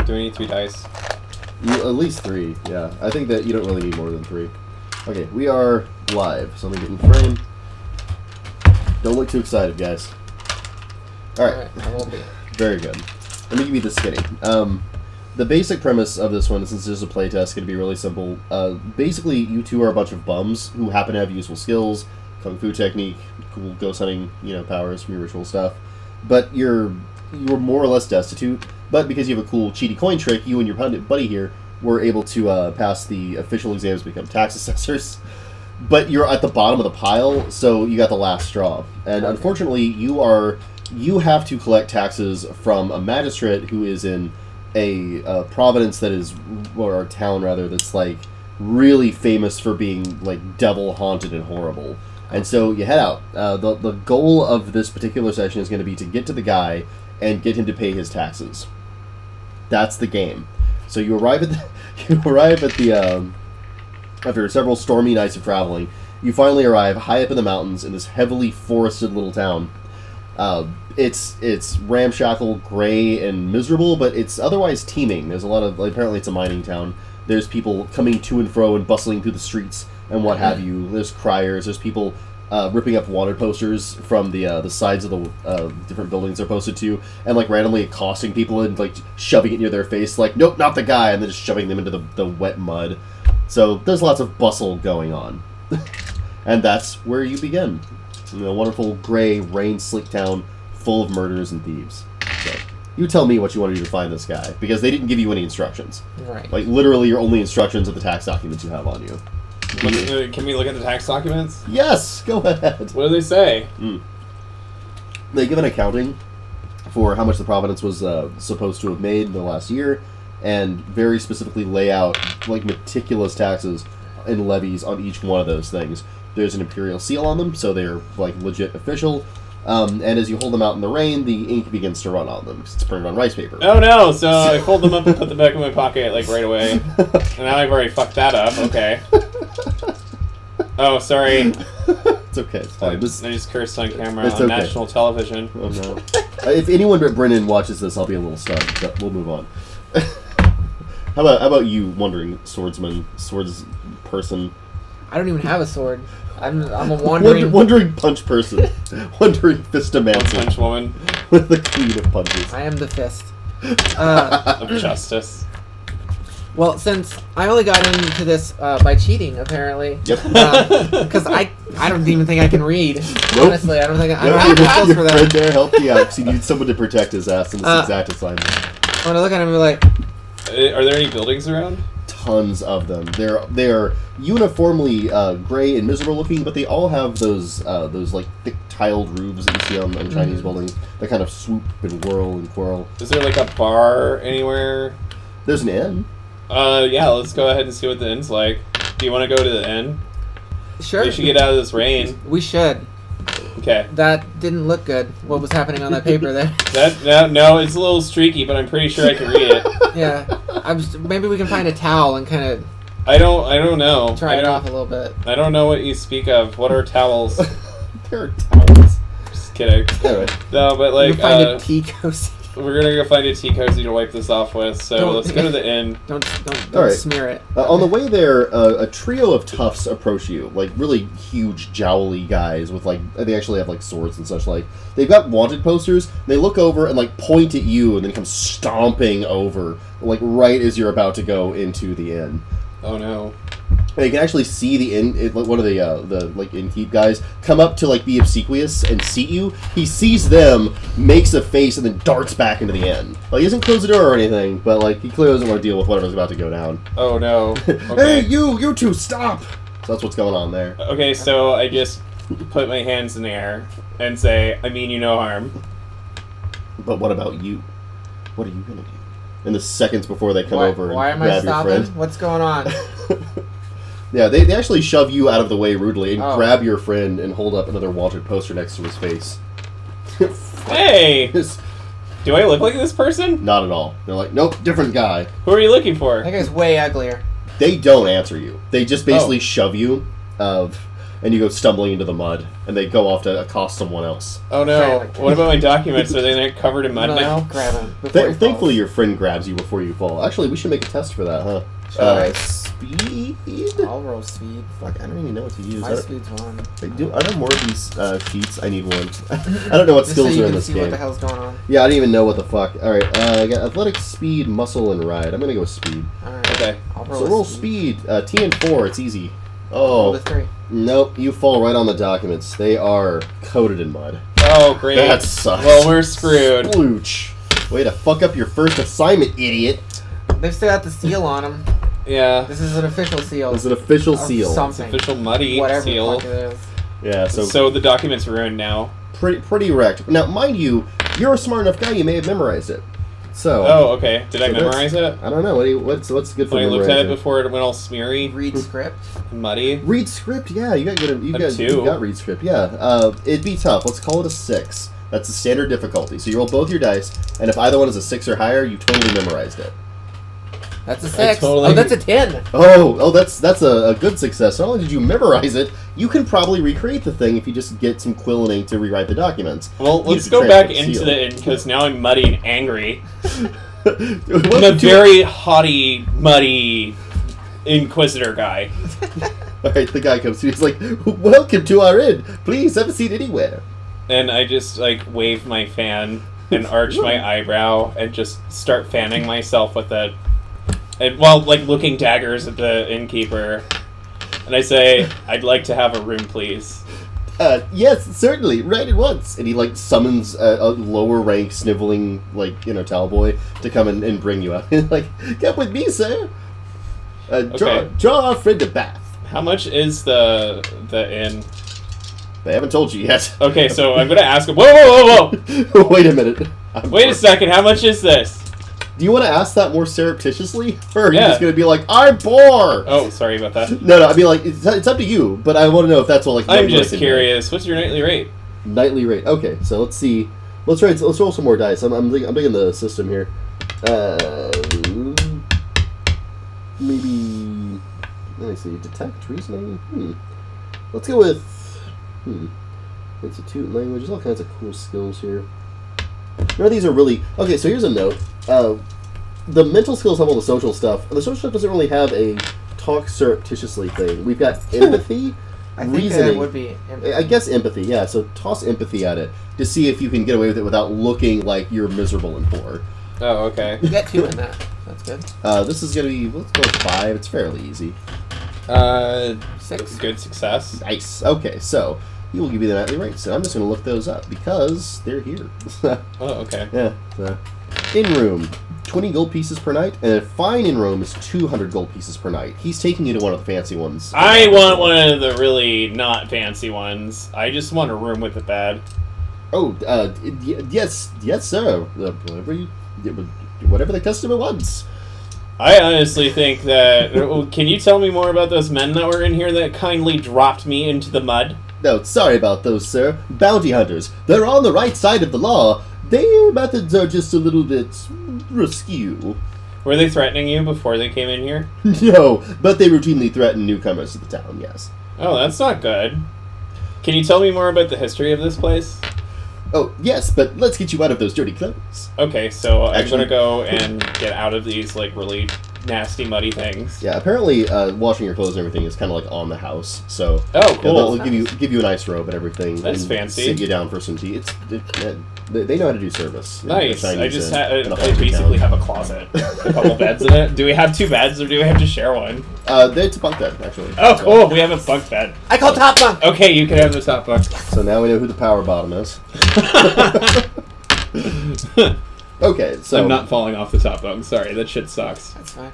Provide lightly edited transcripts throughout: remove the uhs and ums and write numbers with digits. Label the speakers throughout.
Speaker 1: Do we need 3 dice?
Speaker 2: At least 3, yeah. I think that you don't really need more than 3. Okay, we are live, so let me get in frame. Don't look too excited, guys. Alright.
Speaker 3: I won't be.
Speaker 2: Very good. Let me give you the skinny. The basic premise of this one, since this is a playtest, is going to be really simple. Basically, you two are a bunch of bums who happen to have useful skills, kung fu technique, cool ghost hunting, powers from your ritual stuff. But you're more or less destitute. But because you have a cool cheaty coin trick, you and your buddy here were able to pass the official exams to become tax assessors. But you're at the bottom of the pile, so you got the last straw. And unfortunately, you have to collect taxes from a magistrate who is in a province that is, or a town rather, that's like really famous for being like devil haunted and horrible. And so you head out. The goal of this particular session is going to be to get to the guy and get him to pay his taxes. That's the game. So you arrive at the after several stormy nights of traveling, you finally arrive high up in the mountains in this heavily forested little town. It's ramshackle, gray, and miserable, but it's otherwise teeming. There's a lot of, apparently it's a mining town. There's people coming to and fro and bustling through the streets and what have you. There's criers. There's people ripping up wanted posters from the sides of the different buildings they're posted to, and like randomly accosting people and like shoving it near their face, like, nope, not the guy, and then just shoving them into the wet mud. So there's lots of bustle going on. And that's where you begin. In a wonderful gray, rain-slick town full of murders and thieves. So, you tell me what you want to do to find this guy, because they didn't give you any instructions.
Speaker 3: Right.
Speaker 2: Like, literally, your only instructions are the tax documents you have on you.
Speaker 1: Can we look at the tax documents?
Speaker 2: Yes! Go ahead!
Speaker 1: What do they say?
Speaker 2: They give an accounting for how much the province was supposed to have made in the last year, and very specifically lay out, like, meticulous taxes and levies on each one of those things. There's an imperial seal on them, so they're, like, legit official. And as you hold them out in the rain, the ink begins to run on them, because it's printed on rice paper.
Speaker 1: Oh no, so I fold them up and put them back in my pocket, like, right away. And now I've already fucked that up, okay. Oh, sorry.
Speaker 2: It's okay, it's fine.
Speaker 1: I just cursed on camera
Speaker 2: it's
Speaker 1: on
Speaker 2: okay.
Speaker 1: national television.
Speaker 2: Oh no. If anyone but Brennan watches this, I'll be a little stunned, but we'll move on. How about you, wandering swordsman, swords person?
Speaker 3: I don't even have a sword. I'm a wandering...
Speaker 2: Wandering punch person. Wandering fistomancer.
Speaker 1: Punch woman.
Speaker 2: With the queen of punches.
Speaker 3: I am the fist.
Speaker 1: Of justice.
Speaker 3: Well, since I only got into this by cheating, apparently.
Speaker 2: Yep.
Speaker 3: Because I don't even think I can read.
Speaker 2: Nope.
Speaker 3: Honestly, I don't have the skills for
Speaker 2: Your
Speaker 3: that.
Speaker 2: friend there helped you out because he needed someone to protect his ass in this exact assignment.
Speaker 3: I'm gonna look at him and be like...
Speaker 1: Are there any buildings around?
Speaker 2: Tons of them. They're uniformly gray and miserable looking, but they all have those like thick tiled roofs that you see on Chinese buildings that kind of swoop and whirl and twirl.
Speaker 1: Is there like a bar anywhere?
Speaker 2: There's an inn.
Speaker 1: Yeah, let's go ahead and see what the inn's like. Do you want to go to the inn?
Speaker 3: Sure.
Speaker 1: We should get out of this rain.
Speaker 3: We should.
Speaker 1: Okay.
Speaker 3: That didn't look good. What was happening on that paper there?
Speaker 1: No, it's a little streaky, but I'm pretty sure I can read it.
Speaker 3: Yeah. Maybe we can find a towel and kind of...
Speaker 1: I don't know.
Speaker 3: Try it off a little bit.
Speaker 1: I don't know what you speak of. What are towels?
Speaker 2: There are towels.
Speaker 1: Just kidding.
Speaker 2: Anyway.
Speaker 1: No, but like...
Speaker 3: We can find a tea cozy.
Speaker 1: We're gonna go find a tea cozy to wipe this off with, so let's go to the inn.
Speaker 3: Don't
Speaker 2: right.
Speaker 3: smear it.
Speaker 2: On the way there, a trio of toughs approach you, like really huge, jowly guys with like they actually have like swords and such. Like they've got wanted posters. They look over and like point at you, and then come stomping over, like right as you're about to go into the inn.
Speaker 1: Oh no.
Speaker 2: And you can actually see the inn, one of the like innkeep guys come up to like be obsequious and seat you. He sees them, makes a face, and then darts back into the inn. Like he doesn't close the door or anything, but like he clearly doesn't want to deal with whatever's about to go down.
Speaker 1: Oh no. Okay.
Speaker 2: Hey, you two, stop! So that's what's going on there.
Speaker 1: Okay, so I just put my hands in the air and say, I mean you no harm.
Speaker 2: But what about you? What are you gonna do? In the seconds before they come over
Speaker 3: Why
Speaker 2: and
Speaker 3: am I
Speaker 2: grab your
Speaker 3: stopping?
Speaker 2: friend.
Speaker 3: What's going on?
Speaker 2: Yeah, they actually shove you out of the way rudely and
Speaker 3: Oh.
Speaker 2: grab your friend and hold up another wanted poster next to his face.
Speaker 1: Hey! Do I look like this person?
Speaker 2: Not at all. They're like, nope, different guy.
Speaker 1: Who are you looking for?
Speaker 3: That guy's way uglier.
Speaker 2: They don't answer you. They just basically shove you. And and you go stumbling into the mud, and they go off to accost someone else.
Speaker 1: Oh no! What about my documents? Are they not covered in mud now?
Speaker 3: Grab them.
Speaker 2: Thankfully, your friend grabs you before you fall. Actually, we should make a test for that, huh? Speed?
Speaker 3: I'll roll speed.
Speaker 2: Fuck, I don't even know what to use.
Speaker 3: My speed's 1.
Speaker 2: I don't more of these sheets. I need one. I don't know what skills are in this game.
Speaker 3: What the hell's going on?
Speaker 2: Yeah, I don't even know what the fuck. All right, I got athletic, speed, muscle, and ride. I'm gonna go with speed.
Speaker 3: All right.
Speaker 1: Okay.
Speaker 2: So roll speed. T and 4. It's easy. Oh.
Speaker 3: Roll the 3.
Speaker 2: Nope. You fall right on the documents. They are coated in mud.
Speaker 1: Oh great.
Speaker 2: That sucks.
Speaker 1: Well, we're screwed.
Speaker 2: Splooch. Way to fuck up your first assignment, idiot.
Speaker 3: They've still got the seal on them.
Speaker 1: Yeah.
Speaker 3: This is an official seal.
Speaker 2: It's an official seal.
Speaker 3: Something.
Speaker 1: It's official muddy
Speaker 3: Whatever
Speaker 1: seal.
Speaker 3: the fuck it is.
Speaker 2: Yeah.
Speaker 1: So the document's ruined now.
Speaker 2: Pretty wrecked. Now, mind you, you're a smart enough guy. You may have memorized it. So.
Speaker 1: Oh, okay. Did I memorize it?
Speaker 2: I don't know. What's good for
Speaker 1: When I looked at it
Speaker 2: memorizing?
Speaker 1: before it went all smeary,
Speaker 3: Read script.
Speaker 1: muddy.
Speaker 2: Read script. Yeah, you got good. You
Speaker 1: two.
Speaker 2: got read script. Yeah. It'd be tough. Let's call it a 6. That's the standard difficulty. So you roll both your dice, and if either one is a 6 or higher, you totally memorized it.
Speaker 3: That's a 6.
Speaker 1: totally-
Speaker 3: Oh, that's a 10.
Speaker 2: Oh, that's a good success. Not only did you memorize it, you can probably recreate the thing if you just get some quill and ink to rewrite the documents.
Speaker 1: Well,
Speaker 2: You
Speaker 1: let's
Speaker 2: just
Speaker 1: go
Speaker 2: transfer
Speaker 1: back
Speaker 2: the
Speaker 1: into
Speaker 2: seal.
Speaker 1: the inn because now I'm muddy and angry.
Speaker 2: Welcome
Speaker 1: I'm a
Speaker 2: to-
Speaker 1: very haughty, muddy inquisitor guy.
Speaker 2: All right, the guy comes through. He's like, "Welcome to our inn. Please have a seat anywhere."
Speaker 1: And I just, like, wave my fan and arch my eyebrow and just start fanning myself with it. And while, like, looking daggers at the innkeeper. And I say, I'd like to have a room, please.
Speaker 2: Yes, certainly, right at once. And he, like, summons a lower rank sniveling, like, towel boy to come and bring you out. He's like, "Come with me, sir.
Speaker 1: Okay.
Speaker 2: Draw our friend a bath."
Speaker 1: How much is the inn?
Speaker 2: They haven't told you yet.
Speaker 1: Okay, so I'm gonna ask him. Whoa, whoa, whoa, whoa!
Speaker 2: Wait a minute.
Speaker 1: Wait a second. How much is this?
Speaker 2: Do you want to ask that more surreptitiously? Or are you
Speaker 1: Yeah.
Speaker 2: just going to be like, "I'm poor"?
Speaker 1: Oh, sorry about that.
Speaker 2: No, I mean, like, it's up to you, but I want to know if that's what, like,
Speaker 1: I'm
Speaker 2: what you
Speaker 1: just
Speaker 2: like to do.
Speaker 1: curious. What's your nightly rate?
Speaker 2: Nightly rate. Okay, so let's see. Let's roll some more dice. I'm digging the system here. Maybe, let me see. Detect, reasoning? Let's go with, Institute, language. There's all kinds of cool skills here. None of these are really... Okay, so here's a note. The mental skills have all the social stuff. And the social stuff doesn't really have a talk surreptitiously thing. We've got empathy,
Speaker 3: I think
Speaker 2: reasoning.
Speaker 3: that would be.
Speaker 2: I guess empathy, yeah. So toss empathy at it to see if you can get away with it without looking like you're miserable and poor.
Speaker 1: Oh, okay.
Speaker 3: You got 2 in that. That's good.
Speaker 2: This is going to be... Let's go with 5. It's fairly easy.
Speaker 3: 6.
Speaker 1: Good success.
Speaker 2: Nice. Okay, so... He will give you the nightly rates, and I'm just going to look those up because they're here.
Speaker 1: Oh, okay.
Speaker 2: Yeah. So. In room, 20 gold pieces per night, and a fine in room is 200 gold pieces per night. He's taking you to one of the fancy ones.
Speaker 1: I want one of the really not fancy ones. I just want a room with a bed.
Speaker 2: Oh, yes, sir. Whatever the customer wants.
Speaker 1: I honestly think that... Can you tell me more about those men that were in here that kindly dropped me into the mud?
Speaker 2: No, sorry about those, sir. Bounty hunters. They're on the right side of the law. Their methods are just a little bit askew.
Speaker 1: Were they threatening you before they came in here?
Speaker 2: No, but they routinely threaten newcomers to the town, yes.
Speaker 1: Oh, that's not good. Can you tell me more about the history of this place?
Speaker 2: Oh, yes, but let's get you out of those dirty clothes.
Speaker 1: Okay, so I'm
Speaker 2: Actually-
Speaker 1: gonna go and get out of these, like, really nasty, muddy things.
Speaker 2: Yeah, apparently washing your clothes and everything is kind of like on the house. So
Speaker 1: Oh,
Speaker 2: yeah,
Speaker 1: cool.
Speaker 2: they'll give you an ice robe and everything.
Speaker 1: That's
Speaker 2: and
Speaker 1: fancy.
Speaker 2: Sit you down for some tea. They know how to do service.
Speaker 1: Nice.
Speaker 2: They're
Speaker 1: I
Speaker 2: Chinese
Speaker 1: just
Speaker 2: in a
Speaker 1: I
Speaker 2: hunting
Speaker 1: basically
Speaker 2: town.
Speaker 1: have a closet. A couple beds in it. Do we have 2 beds or do we have to share one?
Speaker 2: It's a bunk bed, actually.
Speaker 1: Oh, cool. We have a bunk bed.
Speaker 3: I call top bunk.
Speaker 1: Okay, you can have the top bunk.
Speaker 2: So now we know who the power bottom is. Okay, so
Speaker 1: I'm not falling off the top bunk. Sorry, that shit sucks.
Speaker 3: That's fine.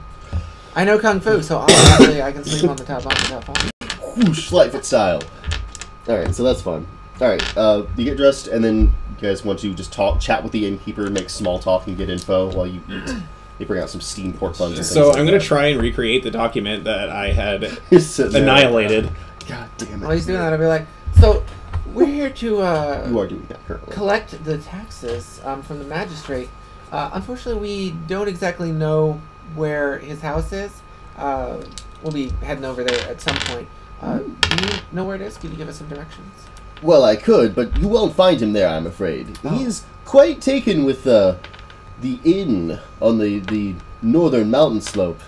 Speaker 3: I know kung fu, so obviously I can sleep on the top bunk without falling.
Speaker 2: whoosh, light fit style. All right, so that's fun. All right, you get dressed, and then you guys want to just chat with the innkeeper, make small talk, and get info while you eat. You bring out some steamed pork buns. And
Speaker 1: So
Speaker 2: things
Speaker 1: I'm
Speaker 2: like
Speaker 1: going to
Speaker 2: that.
Speaker 1: try and recreate the document that I had
Speaker 2: You're sitting there.
Speaker 1: annihilated.
Speaker 2: God damn it!
Speaker 3: While he's doing that, I'll be like, so we're here to
Speaker 2: You are doing that currently.
Speaker 3: collect the taxes from the magistrate. Unfortunately, we don't exactly know where his house is. We'll be heading over there at some point. Do you know where it is? Can you give us some directions?
Speaker 2: Well, I could, but you won't find him there, I'm afraid.
Speaker 3: Oh.
Speaker 2: He's quite taken with the inn on the northern mountain slope.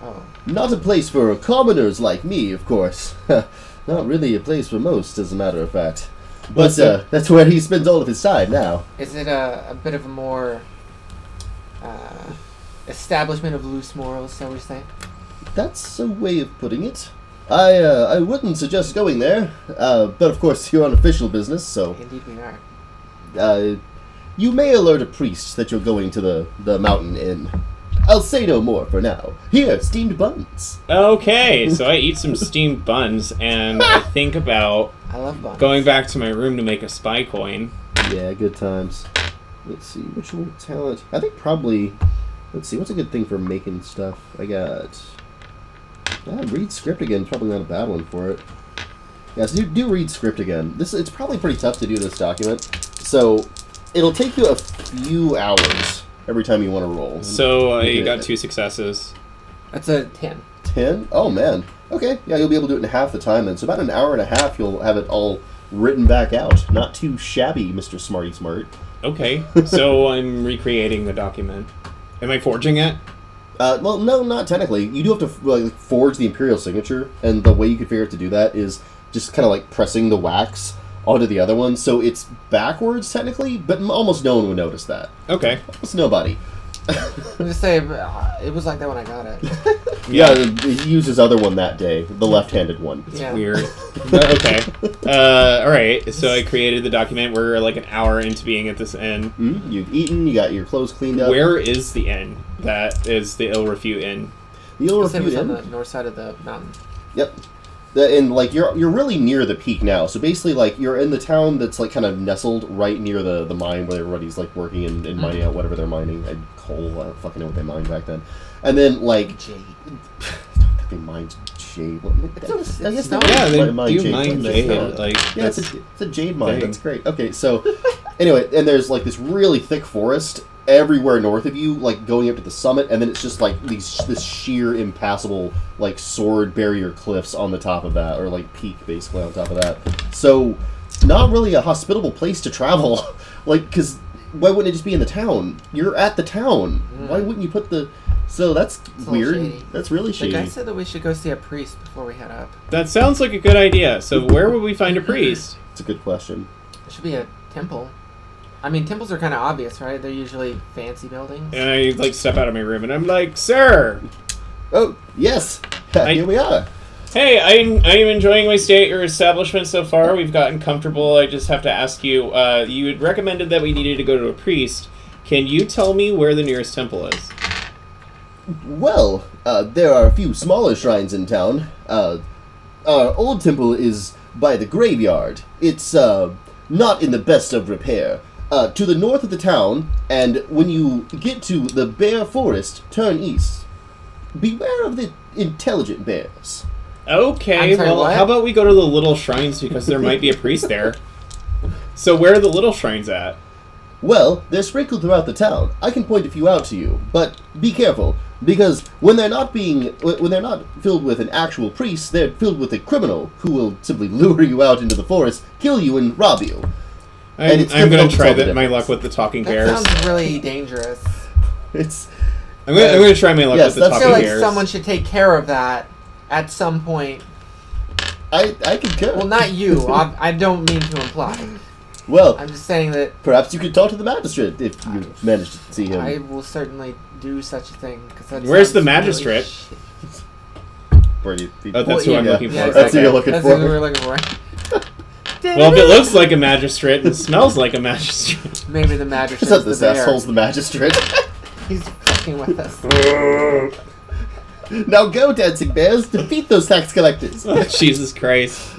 Speaker 3: Oh.
Speaker 2: Not a place for commoners like me, of course. Not really a place for most, as a matter of fact. But that's where he spends all of his time now.
Speaker 3: Is it a bit of a more establishment of loose morals, shall we say?
Speaker 2: That's a way of putting it. I wouldn't suggest going there, but of course you're on official business, so...
Speaker 3: Indeed we are.
Speaker 2: You may alert a priest that you're going to the mountain inn. I'll say no more for now. Here, steamed buns.
Speaker 1: Okay, so I eat some steamed buns, and I think about
Speaker 3: I love buns.
Speaker 1: going back to my room to make a spy coin.
Speaker 2: Yeah, good times. Let's see, which one talent? I think probably... Let's see, what's a good thing for making stuff? I got... read script again, probably not a bad one for it. Yes, do read script again. It's probably pretty tough to do this document, so it'll take you a few hours every time you want to roll.
Speaker 1: So you got 2 successes.
Speaker 3: That's a 10.
Speaker 2: 10? Oh, man. Okay, yeah, you'll be able to do it in half the time then. So about an hour and a half, you'll have it all written back out. Not too shabby, Mr. Smarty Smart.
Speaker 1: Okay, so I'm recreating the document. Am I forging it?
Speaker 2: Well, no, not technically. You do have to forge the imperial signature, and the way you could figure out to do that is just kind of like pressing the wax onto the other one, so it's backwards technically, but almost no one would notice that.
Speaker 1: Okay.
Speaker 2: Almost nobody.
Speaker 3: I'm just saying, it was like that when I got it.
Speaker 2: Yeah, he used his other one that day, the left-handed one.
Speaker 3: Yeah.
Speaker 1: Weird. Okay. Alright, so I created the document. We're like an hour into being at this inn.
Speaker 2: Mm-hmm. You've eaten, you got your clothes cleaned up.
Speaker 1: Where is the inn? That is the Ill Refute Inn.
Speaker 2: The Ill
Speaker 3: It was
Speaker 2: Refute
Speaker 3: on
Speaker 2: Inn?
Speaker 3: the north side of the mountain.
Speaker 2: Yep. And like you're really near the peak now, so basically like you're in the town that's like kind of nestled right near the mine where everybody's like working and mining out whatever they're mining. Coal, I don't fucking know what they mined back then. And then like
Speaker 3: Jade.
Speaker 2: they mined jade.
Speaker 3: I guess
Speaker 1: Yeah, they
Speaker 2: mine
Speaker 1: do
Speaker 2: jade.
Speaker 1: mine
Speaker 2: Like,
Speaker 1: jade. Like,
Speaker 2: yeah, it's a jade mine.
Speaker 1: thing.
Speaker 2: That's great. Okay, so anyway, and there's like this really thick forest everywhere north of you, like going up to the summit, and then it's just like this sheer impassable like sword barrier cliffs on the top of that, or like peak basically on top of that. So not really a hospitable place to travel. Like, because why wouldn't it just be in the town? You're at the town. Why wouldn't you put the... So that's weird.
Speaker 3: Shady.
Speaker 2: That's really
Speaker 3: The
Speaker 2: shady.
Speaker 3: guy said that we should go see a priest before we head up.
Speaker 1: that sounds like a good idea. So where would we find a priest?
Speaker 2: It's a good question.
Speaker 3: It should be a temple. I mean, temples are kind of obvious, right? They're usually fancy buildings.
Speaker 1: And I like step out of my room and I'm like, "Sir,
Speaker 2: Oh, yes. Here we are.
Speaker 1: hey, I'm enjoying my stay at your establishment so far. We've gotten comfortable. I just have to ask you. You had recommended that we needed to go to a priest. Can you tell me where the nearest temple is?"
Speaker 2: Well, there are a few smaller shrines in town. Our old temple is by the graveyard. It's not in the best of repair. To the north of the town, and when you get to the bear forest, turn east. Beware of the intelligent bears.
Speaker 1: Okay,
Speaker 3: I'm sorry,
Speaker 1: well,
Speaker 3: what?
Speaker 1: how about we go to the little shrines because there might be a priest there. So where are the little shrines at?
Speaker 2: Well, they're sprinkled throughout the town. I can point a few out to you, but be careful, because when they're not filled with an actual priest, they're filled with a criminal who will simply lure you out into the forest, kill you, and rob you. And it's
Speaker 1: I'm going
Speaker 2: difficult
Speaker 1: to
Speaker 2: to
Speaker 1: try
Speaker 2: tell the
Speaker 1: my
Speaker 2: difference.
Speaker 1: luck with the talking
Speaker 3: That
Speaker 1: bears.
Speaker 3: sounds really dangerous.
Speaker 2: It's
Speaker 1: I'm going to try my luck
Speaker 2: Yes,
Speaker 1: with the
Speaker 2: that's-
Speaker 3: I
Speaker 1: talking
Speaker 3: feel like
Speaker 1: bears.
Speaker 3: someone should take care of that at some point.
Speaker 2: I concur.
Speaker 3: Well, not you. I don't mean to imply.
Speaker 2: Well,
Speaker 3: I'm just saying that
Speaker 2: perhaps you could talk to the magistrate if you manage to see him.
Speaker 3: I will certainly do such a thing. That
Speaker 1: Where's the
Speaker 3: sounds
Speaker 1: magistrate?
Speaker 3: Really
Speaker 2: Where do you-
Speaker 1: Oh, that's who I'm looking for.
Speaker 2: That's who you're looking
Speaker 3: That's
Speaker 2: for.
Speaker 3: who we're looking for.
Speaker 1: Well, if it looks like a magistrate and smells like a magistrate.
Speaker 3: Maybe the magistrate's
Speaker 2: Is that
Speaker 3: the
Speaker 2: this
Speaker 3: bear.
Speaker 2: asshole's the magistrate?
Speaker 3: He's fucking with us.
Speaker 2: Now go, dancing bears, defeat those tax collectors.
Speaker 1: Jesus Christ.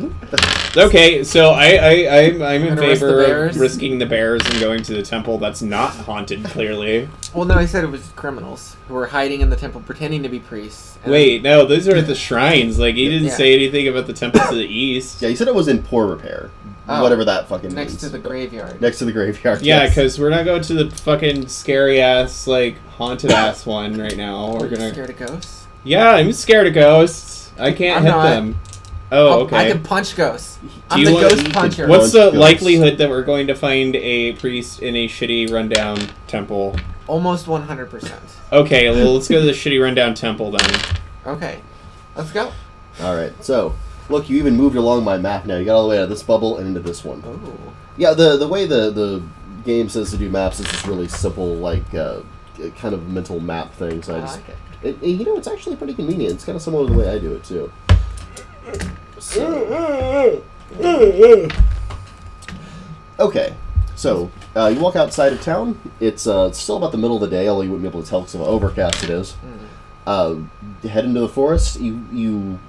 Speaker 1: Okay, so I'm in
Speaker 3: Gonna risk the
Speaker 1: favor
Speaker 3: bears?
Speaker 1: of risking the bears and going to the temple that's not haunted, clearly.
Speaker 3: Well, no, he said it was criminals who were hiding in the temple pretending to be priests. And
Speaker 1: Wait, no, those are at the shrines. Like, he didn't
Speaker 3: Yeah.
Speaker 1: say anything about the temple to the east.
Speaker 2: Yeah, you said it was in poor repair.
Speaker 3: Oh.
Speaker 2: Whatever that fucking
Speaker 3: next
Speaker 2: means.
Speaker 3: to the graveyard.
Speaker 2: Next to the graveyard.
Speaker 1: Yeah,
Speaker 2: yes.
Speaker 1: because we're not going to the fucking scary-ass, like, haunted-ass one right now.
Speaker 3: Are
Speaker 1: We're
Speaker 3: you
Speaker 1: gonna...
Speaker 3: scared of ghosts?
Speaker 1: Yeah, I'm scared of ghosts. I can't
Speaker 3: I'm
Speaker 1: hit
Speaker 3: not.
Speaker 1: them. Oh, okay.
Speaker 3: I can punch ghosts. I'm
Speaker 1: you
Speaker 3: the
Speaker 1: want-
Speaker 3: ghost puncher.
Speaker 1: What's the
Speaker 2: Ghosts.
Speaker 1: likelihood that we're going to find a priest in a shitty rundown temple?
Speaker 3: Almost 100%.
Speaker 1: Okay, well, let's go to the shitty rundown temple then.
Speaker 3: Okay, let's go.
Speaker 2: All right. So, look, you even moved along my map now. You got all the way out of this bubble and into this one.
Speaker 3: Ooh.
Speaker 2: Yeah, the way the game says to do maps is just really simple, like kind of mental map thing. So I just,
Speaker 3: like it.
Speaker 2: you know, it's actually pretty convenient. It's kind of similar to the way I do it too. So, okay, so you walk outside of town. It's still about the middle of the day, although you wouldn't be able to tell because of how overcast it is. Head into the forest. You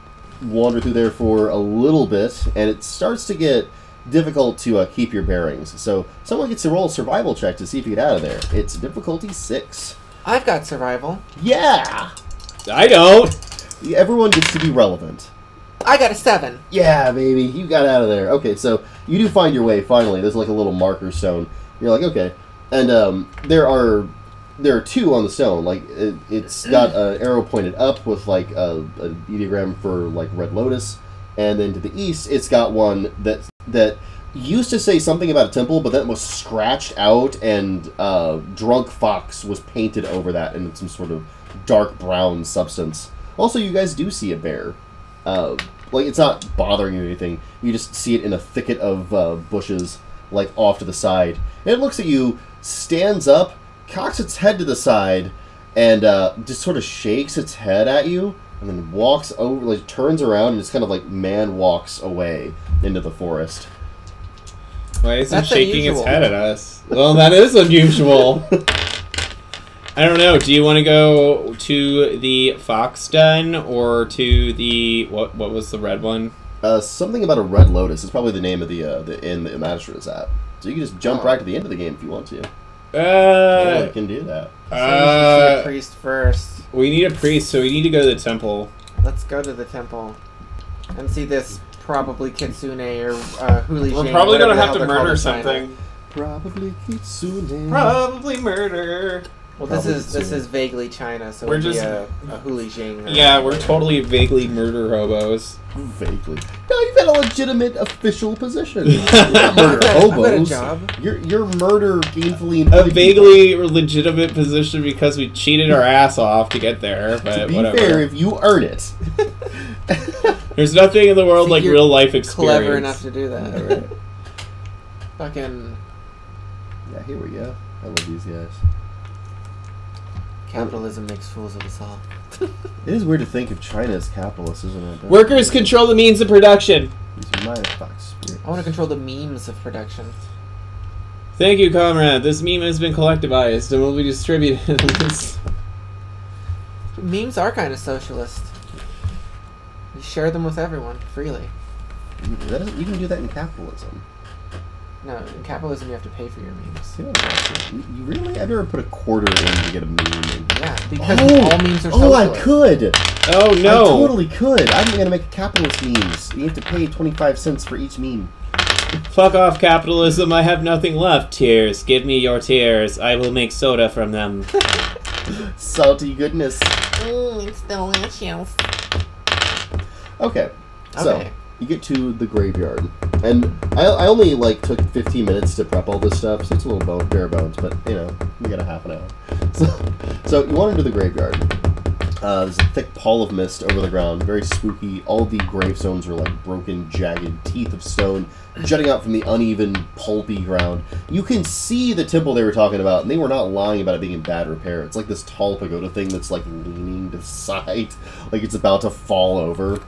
Speaker 2: wander through there for a little bit, and it starts to get difficult to keep your bearings. So someone gets to roll a survival check to see if you get out of there. It's difficulty 6.
Speaker 3: I've got survival.
Speaker 2: Yeah!
Speaker 1: I don't.
Speaker 2: Everyone gets to be relevant.
Speaker 3: I got a 7.
Speaker 2: Yeah, baby, you got out of there. Okay, so you do find your way finally. There's like a little marker stone. You're like, okay. And there are 2 on the stone. Like it's got an arrow pointed up with like a ideogram for like red lotus, and then to the east it's got one that used to say something about a temple, but then it was scratched out, and drunk fox was painted over that in some sort of dark brown substance. Also, you guys do see a bear. Like, it's not bothering you or anything. You just see it in a thicket of bushes, like, off to the side. And it looks at you, stands up, cocks its head to the side, and just sort of shakes its head at you, and then walks over, like, turns around, and just kind of, like, man walks away into the forest.
Speaker 1: Why is it
Speaker 3: That's
Speaker 1: shaking
Speaker 3: unusual.
Speaker 1: its head at us? Well, that is unusual. I don't know. Do you want to go to the fox den or to the what was the red one?
Speaker 2: Something about a red lotus is probably the name of the inn that Magistrate is at. So you can just jump right to the end of the game if you want to. Yeah, you can do that.
Speaker 3: So we should see a priest first.
Speaker 1: We need a priest, so we need to go to the temple.
Speaker 3: Let's go to the temple and see this probably kitsune or huli.
Speaker 1: We're probably gonna have to murder something.
Speaker 2: Probably Kitsune.
Speaker 1: Probably murder.
Speaker 3: Well,
Speaker 2: Probably
Speaker 3: this is vaguely China, so
Speaker 1: We're
Speaker 3: it'd
Speaker 1: just-
Speaker 3: be a huli jing.
Speaker 1: Yeah, we're totally vaguely murder hobos.
Speaker 2: Vaguely. No, you've got a legitimate official position. You're not murder
Speaker 3: I've got a
Speaker 2: hobos.
Speaker 3: job.
Speaker 2: You're murder gainfully
Speaker 1: A
Speaker 2: employed
Speaker 1: vaguely legitimate position because we cheated our ass off to get there,
Speaker 2: people.
Speaker 1: but
Speaker 2: To be
Speaker 1: whatever.
Speaker 2: fair, if you earn it.
Speaker 1: There's nothing in the world
Speaker 3: See,
Speaker 1: like
Speaker 3: you're
Speaker 1: real life experience.
Speaker 3: Clever enough to do that.
Speaker 2: Yeah, right.
Speaker 3: Fucking
Speaker 2: Yeah, here we go. I love these guys.
Speaker 3: capitalism makes fools of us all.
Speaker 2: It is weird to think of China as capitalist, isn't it?
Speaker 1: Workers control the means of production.
Speaker 2: These are my fox spirits.
Speaker 3: I want to control the memes of production.
Speaker 1: Thank you, comrade. This meme has been collectivized and will be distributed.
Speaker 3: Memes are kind of socialist. You share them with everyone freely.
Speaker 2: You can do that in capitalism.
Speaker 3: No, in capitalism you have to pay for your memes.
Speaker 2: You really? I've never put a quarter in to get a meme.
Speaker 3: Yeah, because all memes are socialist.
Speaker 2: Oh, I could!
Speaker 1: Oh no!
Speaker 2: I totally could! I'm gonna make capitalist memes. You have to pay 25 cents for each meme.
Speaker 1: Fuck off, capitalism. I have nothing left. Tears. Give me your tears. I will make soda from them.
Speaker 2: Salty goodness.
Speaker 3: It's delicious.
Speaker 2: Okay, so
Speaker 3: Okay.
Speaker 2: you get to the graveyard, and I only like took 15 minutes to prep all this stuff, so it's a little bare bones, but you know, we got a half an hour. So you wander into the graveyard. There's a thick pall of mist over the ground, very spooky. All the gravestones are like broken, jagged teeth of stone jutting out from the uneven, pulpy ground. You can see the temple they were talking about, and they were not lying about it being in bad repair. It's like this tall pagoda thing that's like leaning to the side, like it's about to fall over.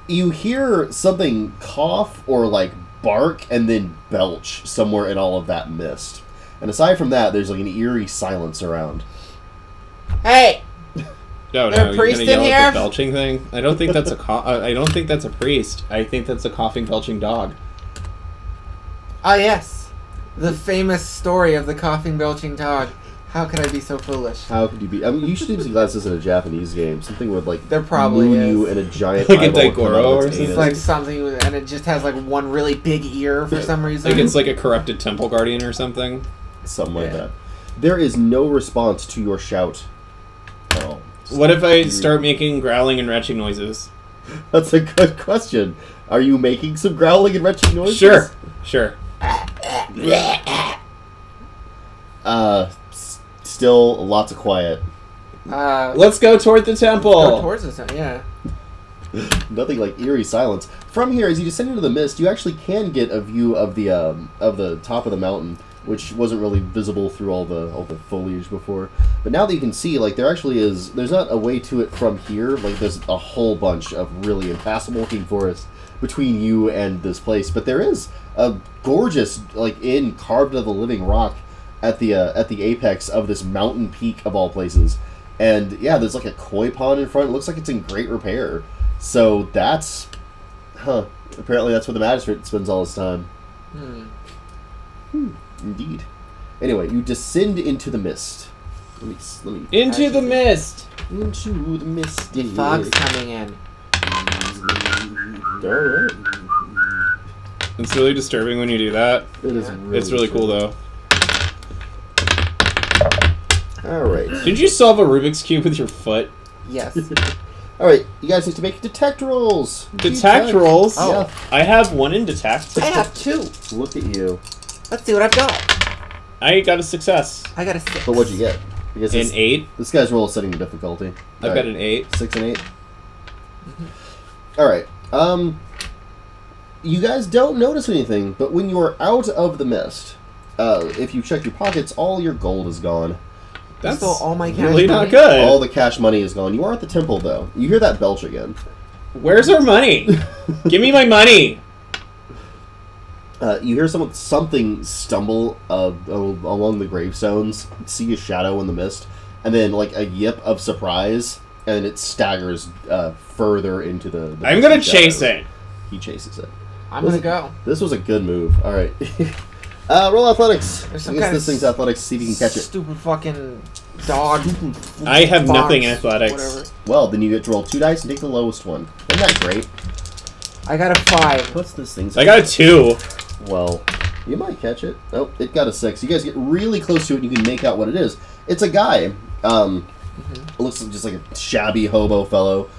Speaker 2: You hear something cough or like bark and then belch somewhere in all of that mist. And aside from that, there's like an eerie silence around.
Speaker 3: Hey!
Speaker 1: No,
Speaker 3: There a
Speaker 1: no, you're
Speaker 3: priest
Speaker 1: gonna yell
Speaker 3: in
Speaker 1: at
Speaker 3: here?
Speaker 1: the belching thing. I don't think that's I don't think that's a priest. I think that's a coughing, belching dog.
Speaker 3: Ah, yes. The famous story of the coughing, belching dog. How could I be so foolish?
Speaker 2: How could you be? I mean, you should be glad this isn't a Japanese game. Something with like
Speaker 3: There probably
Speaker 2: moon
Speaker 3: is.
Speaker 2: you and a giant
Speaker 1: Like a
Speaker 2: eyeball come out
Speaker 1: Daigoro
Speaker 2: of
Speaker 1: or
Speaker 2: its
Speaker 1: something?
Speaker 2: anus.
Speaker 3: It's like something, and it just has like one really big ear for some
Speaker 1: I
Speaker 3: reason.
Speaker 1: think it's like a corrupted temple guardian or something.
Speaker 2: Something like
Speaker 3: Yeah.
Speaker 2: that. There is no response to your shout. Oh.
Speaker 1: What if I start making growling and retching noises?
Speaker 2: That's a good question. Are you making some growling and retching noises?
Speaker 1: Sure.
Speaker 2: Still lots of quiet.
Speaker 1: Let's go toward the temple.
Speaker 3: Go towards us, yeah.
Speaker 2: Nothing like eerie silence. From here, as you descend into the mist, you actually can get a view of the top of the mountain, which wasn't really visible through all the foliage before. But now that you can see, like, there's not a way to it from here. Like, there's a whole bunch of really impassable looking forest between you and this place. But there is a gorgeous, like, inn carved out of the living rock at the apex of this mountain peak of all places. And yeah, there's like a koi pond in front. It looks like it's in great repair. So that's, apparently that's where the magistrate spends all his time. Indeed. Anyway, you descend into the mist. Let me.
Speaker 1: Into the mist.
Speaker 2: Into the mist.
Speaker 3: The fog's coming in.
Speaker 2: Alright.
Speaker 1: It's really disturbing when you do that.
Speaker 2: It is.
Speaker 1: It's really cool though.
Speaker 2: Alright.
Speaker 1: Did you solve a Rubik's Cube with your foot?
Speaker 3: Yes.
Speaker 2: Alright, you guys need to make detect rolls.
Speaker 1: Detect rolls?
Speaker 3: Oh.
Speaker 2: Yeah.
Speaker 1: I have one in detect.
Speaker 3: I have 2.
Speaker 2: Look at you.
Speaker 3: Let's see what I've got.
Speaker 1: I got a success.
Speaker 3: I got a 6.
Speaker 2: But what'd you get? Because
Speaker 1: An 8.
Speaker 2: This guy's roll is setting the difficulty.
Speaker 1: I've got an 8.
Speaker 2: 6 and 8. Alright. You guys don't notice anything, but when you're out of the mist, if you check your pockets, all your gold is gone.
Speaker 1: That's
Speaker 3: Stole all my cash
Speaker 1: really not
Speaker 3: money?
Speaker 1: good.
Speaker 2: All the cash money is gone. You are at the temple, though. You hear that belch again.
Speaker 1: Where's our money? Give me my money.
Speaker 2: You hear something stumble along the gravestones, see a shadow in the mist, and then like a yip of surprise, and it staggers further into the
Speaker 1: I'm gonna
Speaker 2: misty
Speaker 1: chase
Speaker 2: shadows.
Speaker 1: it.
Speaker 2: He chases it.
Speaker 3: I'm gonna go.
Speaker 2: This was a good move. All right. Roll athletics.
Speaker 3: There's
Speaker 2: I
Speaker 3: some
Speaker 2: guess
Speaker 3: kind
Speaker 2: this
Speaker 3: of
Speaker 2: thing's athletics. See if you can catch it.
Speaker 3: Stupid fucking dog.
Speaker 1: I have
Speaker 3: Fox,
Speaker 1: nothing athletics.
Speaker 3: Whatever.
Speaker 2: Well, then you get to roll 2 dice and take the lowest one. Isn't that great?
Speaker 3: I got a 5.
Speaker 2: What's this thing's?
Speaker 1: I got a 2.
Speaker 2: Well, you might catch it. Oh, it got a 6. You guys get really close to it, and you can make out what it is. It's a guy. It looks just like a shabby hobo fellow.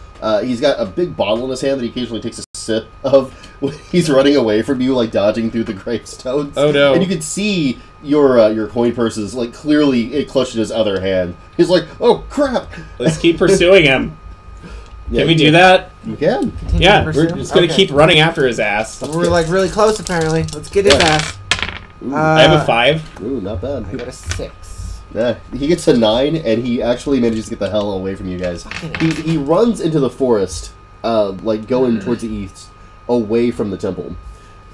Speaker 2: He's got a big bottle in his hand that he occasionally takes a sip of when he's running away from you, like dodging through the gravestones.
Speaker 1: Oh no!
Speaker 2: And you can see your coin purses, like clearly it clutched in his other hand. He's like, "Oh crap!"
Speaker 1: Let's keep pursuing him.
Speaker 2: Yeah,
Speaker 1: Can we do that?
Speaker 2: You can.
Speaker 3: Continue
Speaker 1: Yeah,
Speaker 3: to
Speaker 1: we're
Speaker 3: pursue?
Speaker 1: just gonna
Speaker 3: Okay.
Speaker 1: keep running after his ass.
Speaker 3: We're like really close apparently. Let's get his
Speaker 2: Yeah.
Speaker 3: ass.
Speaker 2: Ooh,
Speaker 1: I have a 5.
Speaker 2: ooh, not bad.
Speaker 3: I got a 6.
Speaker 2: Yeah, he gets a 9, and he actually manages to get the hell away from you guys. He runs into the forest, like going towards the east, away from the temple.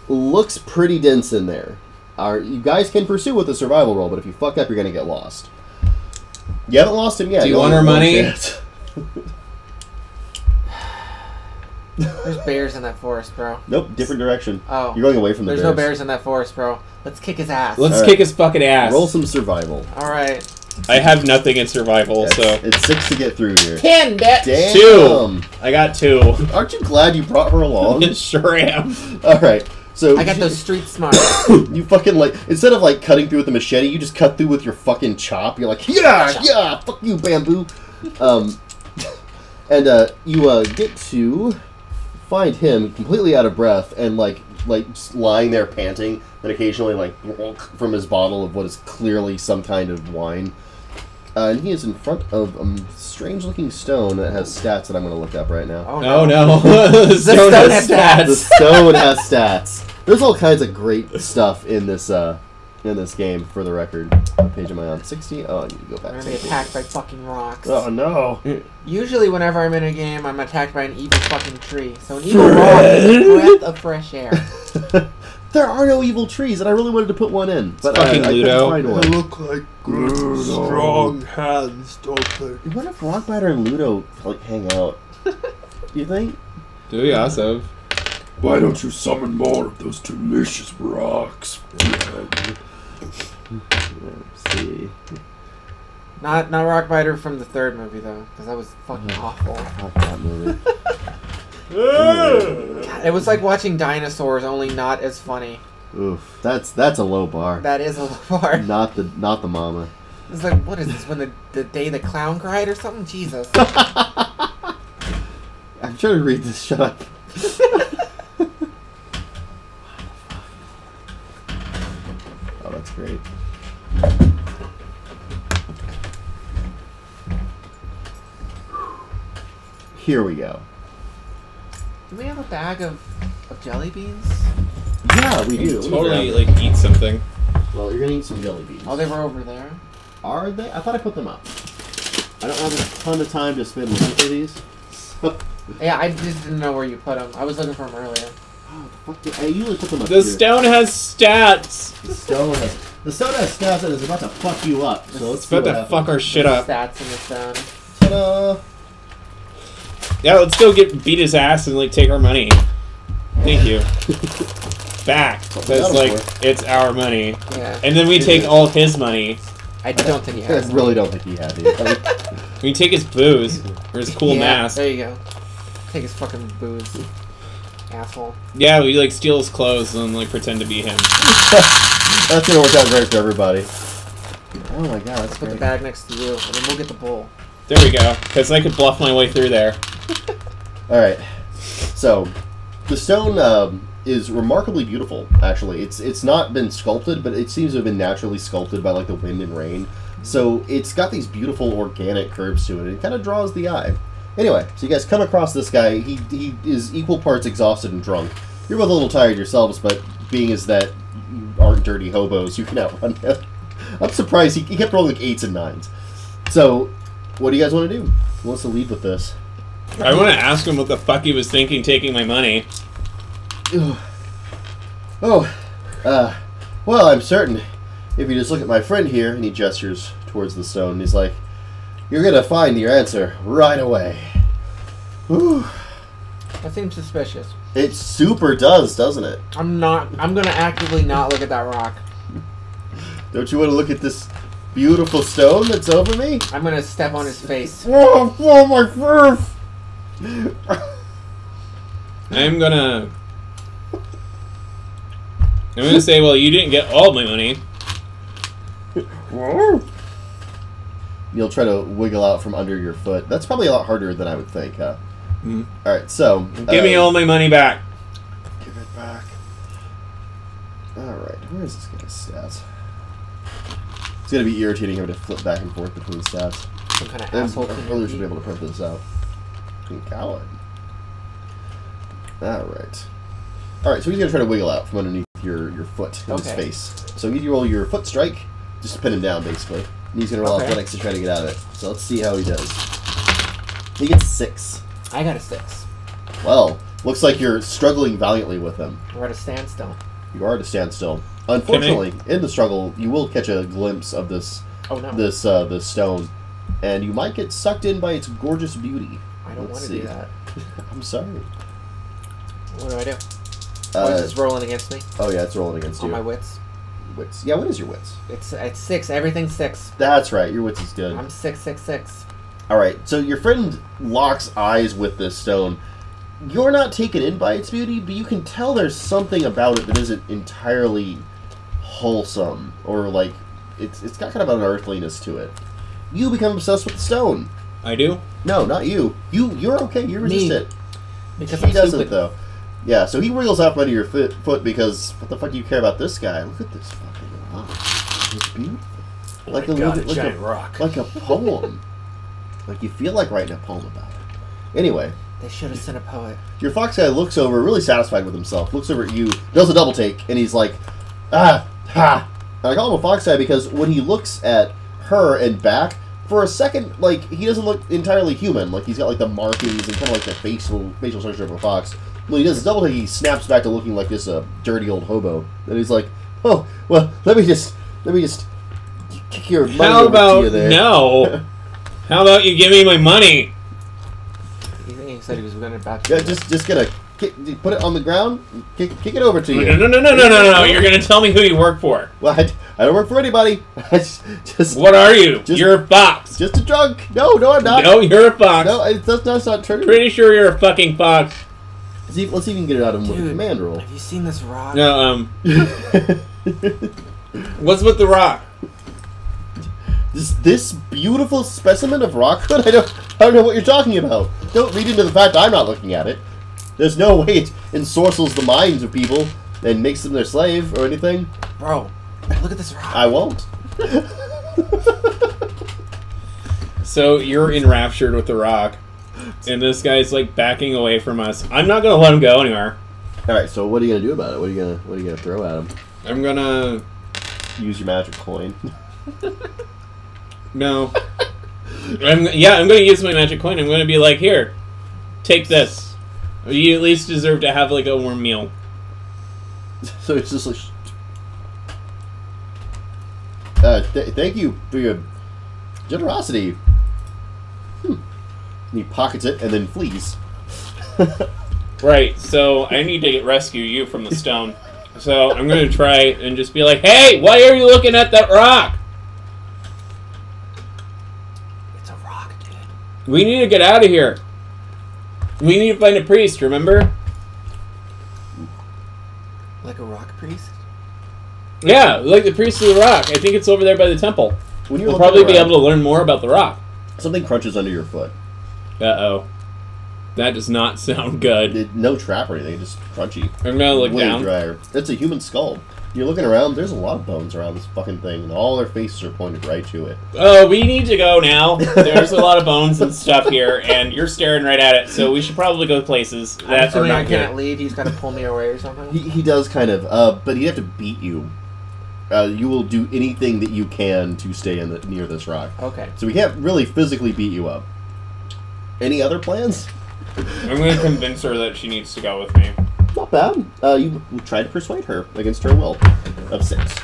Speaker 2: Looks pretty dense in there. You guys can pursue with a survival roll, but if you fuck up, you're gonna get lost. You haven't lost him yet.
Speaker 1: Do you
Speaker 2: only
Speaker 1: want our
Speaker 2: have one
Speaker 1: money?
Speaker 2: chance.
Speaker 3: There's bears in that forest, bro.
Speaker 2: Nope, different direction.
Speaker 3: Oh.
Speaker 2: You're going away from the
Speaker 3: There's
Speaker 2: bears.
Speaker 3: no bears in that forest, bro. Let's kick his ass.
Speaker 1: Let's
Speaker 2: Alright.
Speaker 1: kick his fucking ass.
Speaker 2: Roll some survival.
Speaker 3: Alright.
Speaker 1: I have nothing in survival,
Speaker 2: Yeah,
Speaker 1: so
Speaker 2: it's 6 to get through here.
Speaker 3: 10, bitch!
Speaker 2: Damn.
Speaker 1: 2. I got 2.
Speaker 2: Aren't you glad you brought her along?
Speaker 1: Sure am.
Speaker 2: All right. So
Speaker 3: I got those street smarts.
Speaker 2: you fucking like instead of like cutting through with the machete, you just cut through with your fucking chop. You're like, yeah, fuck you, bamboo. And you get to find him completely out of breath and like just lying there panting, and occasionally like from his bottle of what is clearly some kind of wine. And he is in front of a strange-looking stone that has stats that I'm going to look up right now.
Speaker 3: Oh
Speaker 1: Oh
Speaker 3: no.
Speaker 1: no. The stone
Speaker 3: stone
Speaker 1: has
Speaker 3: has
Speaker 2: The
Speaker 1: stats.
Speaker 2: stone has stats. There's all kinds of great stuff in this game. For the record, what page am I on? 60. Oh, I need to go
Speaker 3: I'm
Speaker 2: back.
Speaker 3: gonna
Speaker 2: to
Speaker 3: be attacked by fucking rocks.
Speaker 2: Oh no!
Speaker 3: Usually whenever I'm in a game, I'm attacked by an evil fucking tree. So an evil rock is a breath of fresh air.
Speaker 2: There are no evil trees, and I really wanted to put one in, but
Speaker 1: Fucking
Speaker 2: I couldn't
Speaker 1: Ludo.
Speaker 2: find
Speaker 4: They
Speaker 2: one.
Speaker 4: look like good, strong hands, don't they?
Speaker 2: What if Rockbiter and Ludo like hang out? You think?
Speaker 1: Do we also?
Speaker 4: Why don't you summon more of those delicious rocks?
Speaker 2: Let's see.
Speaker 3: Not Rockbiter from the third movie though, because that was fucking awful.
Speaker 2: Fuck that movie.
Speaker 3: God, it was like watching dinosaurs, only not as funny.
Speaker 2: Oof, that's a low bar.
Speaker 3: That is a low bar.
Speaker 2: Not the mama.
Speaker 3: It's like, what is this? When the day the clown cried or something? Jesus.
Speaker 2: Have I'm trying to read this. Shut up. Oh, that's great. Here we go.
Speaker 3: Do we have a bag of jelly beans?
Speaker 2: Yeah, we do.
Speaker 1: Totally, like, eat something.
Speaker 2: Well, you're gonna eat some jelly beans.
Speaker 3: Oh, they were over there.
Speaker 2: Are they? I thought I put them up. I don't have a ton of time to spend looking for these.
Speaker 3: Yeah, I just didn't know where you put them. I was looking for them earlier.
Speaker 2: Oh, the fuck I usually put them up
Speaker 1: The
Speaker 2: here.
Speaker 1: stone has stats.
Speaker 2: The stone has stats and is about to fuck you up. So let's
Speaker 1: It's about to fuck our shit up.
Speaker 3: Stats in the stone.
Speaker 2: Ta-da!
Speaker 1: Yeah, let's go beat his ass and like take our money. Thank you. Back. Because like it's our money.
Speaker 3: Yeah.
Speaker 1: And then we take all his money.
Speaker 3: I don't think he has.
Speaker 2: I really don't think he had any.
Speaker 1: We take his booze or his cool
Speaker 3: yeah,
Speaker 1: mask.
Speaker 3: There you go. Take his fucking booze. Asshole.
Speaker 1: Yeah, we like steal his clothes and like pretend to be him.
Speaker 2: That's gonna work out great for everybody. Oh my god, that's
Speaker 3: Put the
Speaker 2: great.
Speaker 3: bag next to you, and then we'll get the bowl.
Speaker 1: There we go. Because I could bluff my way through there.
Speaker 2: Alright. So, the stone is remarkably beautiful, actually. It's not been sculpted, but it seems to have been naturally sculpted by like the wind and rain. So it's got these beautiful organic curves to it. It kind of draws the eye. Anyway, so you guys come across this guy. He is equal parts exhausted and drunk. You're both a little tired yourselves, but being as that you aren't dirty hobos, you can outrun him. I'm surprised. He kept rolling like 8s and 9s. So, what do you guys want to do? Who wants to lead with this?
Speaker 1: I want to ask him what the fuck he was thinking taking my money.
Speaker 2: Well, I'm certain if you just look at my friend here, and he gestures towards the stone, and he's like, you're gonna find your answer right away. Whew.
Speaker 3: That seems suspicious.
Speaker 2: It super does, doesn't it?
Speaker 3: I'm gonna actively not look at that rock.
Speaker 2: Don't you want to look at this beautiful stone that's over me?
Speaker 3: I'm gonna step on his face.
Speaker 2: Oh my first!
Speaker 1: I'm gonna say, well, you didn't get all my money.
Speaker 2: You'll try to wiggle out from under your foot. That's probably a lot harder than I would think, huh?
Speaker 1: Mm.
Speaker 2: Alright, so...
Speaker 1: Give me all my money back.
Speaker 2: Give it back. Alright, where is this guy's stats? It's gonna be irritating having to flip back and forth between stats.
Speaker 3: Some kind of
Speaker 2: I
Speaker 3: asshole.
Speaker 2: really should be able to print this out. Coward. Alright. Alright, so he's gonna try to wiggle out from underneath your foot in his face. So you roll your foot strike, just to pin him down, basically. And he's gonna roll athletics to try to get out of it. So let's see how he does. He gets a 6.
Speaker 3: I got a 6.
Speaker 2: Well, looks like you're struggling valiantly with him.
Speaker 3: We're at a standstill.
Speaker 2: You are at a standstill. Unfortunately, in the struggle, you will catch a glimpse of this this stone, and you might get sucked in by its gorgeous beauty.
Speaker 3: I don't want to do that.
Speaker 2: I'm sorry.
Speaker 3: What do I do? Is this rolling against me?
Speaker 2: Oh yeah, it's rolling against you.
Speaker 3: On my wits?
Speaker 2: Wits. Yeah, what is your wits?
Speaker 3: It's 6. Everything's 6.
Speaker 2: That's right, your wits is good.
Speaker 3: I'm 666.
Speaker 2: Alright, so your friend locks eyes with this stone. You're not taken in by its beauty, but you can tell there's something about it that isn't entirely wholesome, or like it's got kind of an earthliness to it. You become obsessed with the stone.
Speaker 1: I do?
Speaker 2: No, not you. You're okay. You resist it.
Speaker 3: Because
Speaker 2: he
Speaker 3: I'm
Speaker 2: doesn't
Speaker 3: stupid.
Speaker 2: though. Yeah, so he wriggles off under your foot because what the fuck do you care about this guy? Look at this fucking rock. It's beautiful. Like a
Speaker 3: rock.
Speaker 2: Like a poem. Like you feel like writing a poem about it. Anyway.
Speaker 3: They should have sent a poet.
Speaker 2: Your fox guy looks over, really satisfied with himself, looks over at you, does a double take, and he's like, ah, ha. And I call him a fox guy because when he looks at her and back, for a second, like, he doesn't look entirely human. Like, he's got, like, the markings and kind of like the facial structure of a fox. When he does his double take, he snaps back to looking like this dirty old hobo. And he's like, oh, well, let me just kick your money
Speaker 1: How
Speaker 2: over
Speaker 1: about
Speaker 2: to you there.
Speaker 1: no? How about you give me my money?
Speaker 3: He said he was going to back.
Speaker 2: Yeah, just gonna put it on the ground, kick it over to you.
Speaker 1: No. You're going to tell me who you work for.
Speaker 2: Well, I don't work for anybody. just
Speaker 1: What are you? You're a fox.
Speaker 2: Just a drunk. No, I'm not.
Speaker 1: No, you're a fox.
Speaker 2: No, that's not true.
Speaker 1: Pretty sure you're a fucking fox.
Speaker 2: Let's see if we can get it out of him with a
Speaker 3: Dude,
Speaker 2: command roll.
Speaker 3: Have you seen this rock?
Speaker 1: No, what's with the rock?
Speaker 2: This beautiful specimen of rock cut? I don't know what you're talking about. Don't read into the fact I'm not looking at it. There's no way it ensorcels the minds of people and makes them their slave or anything.
Speaker 3: Bro, look at this rock.
Speaker 2: I won't.
Speaker 1: So you're enraptured with the rock, and this guy's like backing away from us. I'm not gonna let him go anywhere.
Speaker 2: All right. So what are you gonna do about it? What are you gonna throw at him?
Speaker 1: I'm gonna
Speaker 2: Use your magic coin.
Speaker 1: no. I'm gonna use my magic coin. I'm gonna be like, here, take this. You at least deserve to have like a warm meal.
Speaker 2: So it's just like. Thank you for your generosity. And he pockets it and then flees.
Speaker 1: Right, so I need to rescue you from the stone. So I'm going to try and just be like, hey, why are you looking at that rock?
Speaker 3: It's a rock, dude.
Speaker 1: We need to get out of here. We need to find a priest, remember?
Speaker 3: Like a rock priest?
Speaker 1: Yeah, like the priest of the rock. I think it's over there by the temple.
Speaker 2: When you're
Speaker 1: We'll
Speaker 2: looking
Speaker 1: probably be
Speaker 2: around,
Speaker 1: able to learn more about the rock.
Speaker 2: something crunches under your foot.
Speaker 1: Uh-oh. That does not sound good.
Speaker 2: No trap or anything, just crunchy.
Speaker 1: I'm going to look
Speaker 2: Way
Speaker 1: down.
Speaker 2: drier. It's a human skull. You're looking around, there's a lot of bones around this fucking thing, and all their faces are pointed right to it.
Speaker 1: Oh, we need to go now. There's a lot of bones and stuff here, and you're staring right at it, so we should probably go places
Speaker 3: I'm
Speaker 1: that are
Speaker 3: assuming I
Speaker 1: not
Speaker 3: can't
Speaker 1: good.
Speaker 3: leave. He's got to pull me away or something.
Speaker 2: He does kind of, but he'd have to beat you. You will do anything that you can to stay near this rock.
Speaker 3: Okay.
Speaker 2: So we can't really physically beat you up. Any other plans?
Speaker 1: I'm going to convince her that she needs to go with me.
Speaker 2: Not bad. You tried to persuade her against her will. Of 6.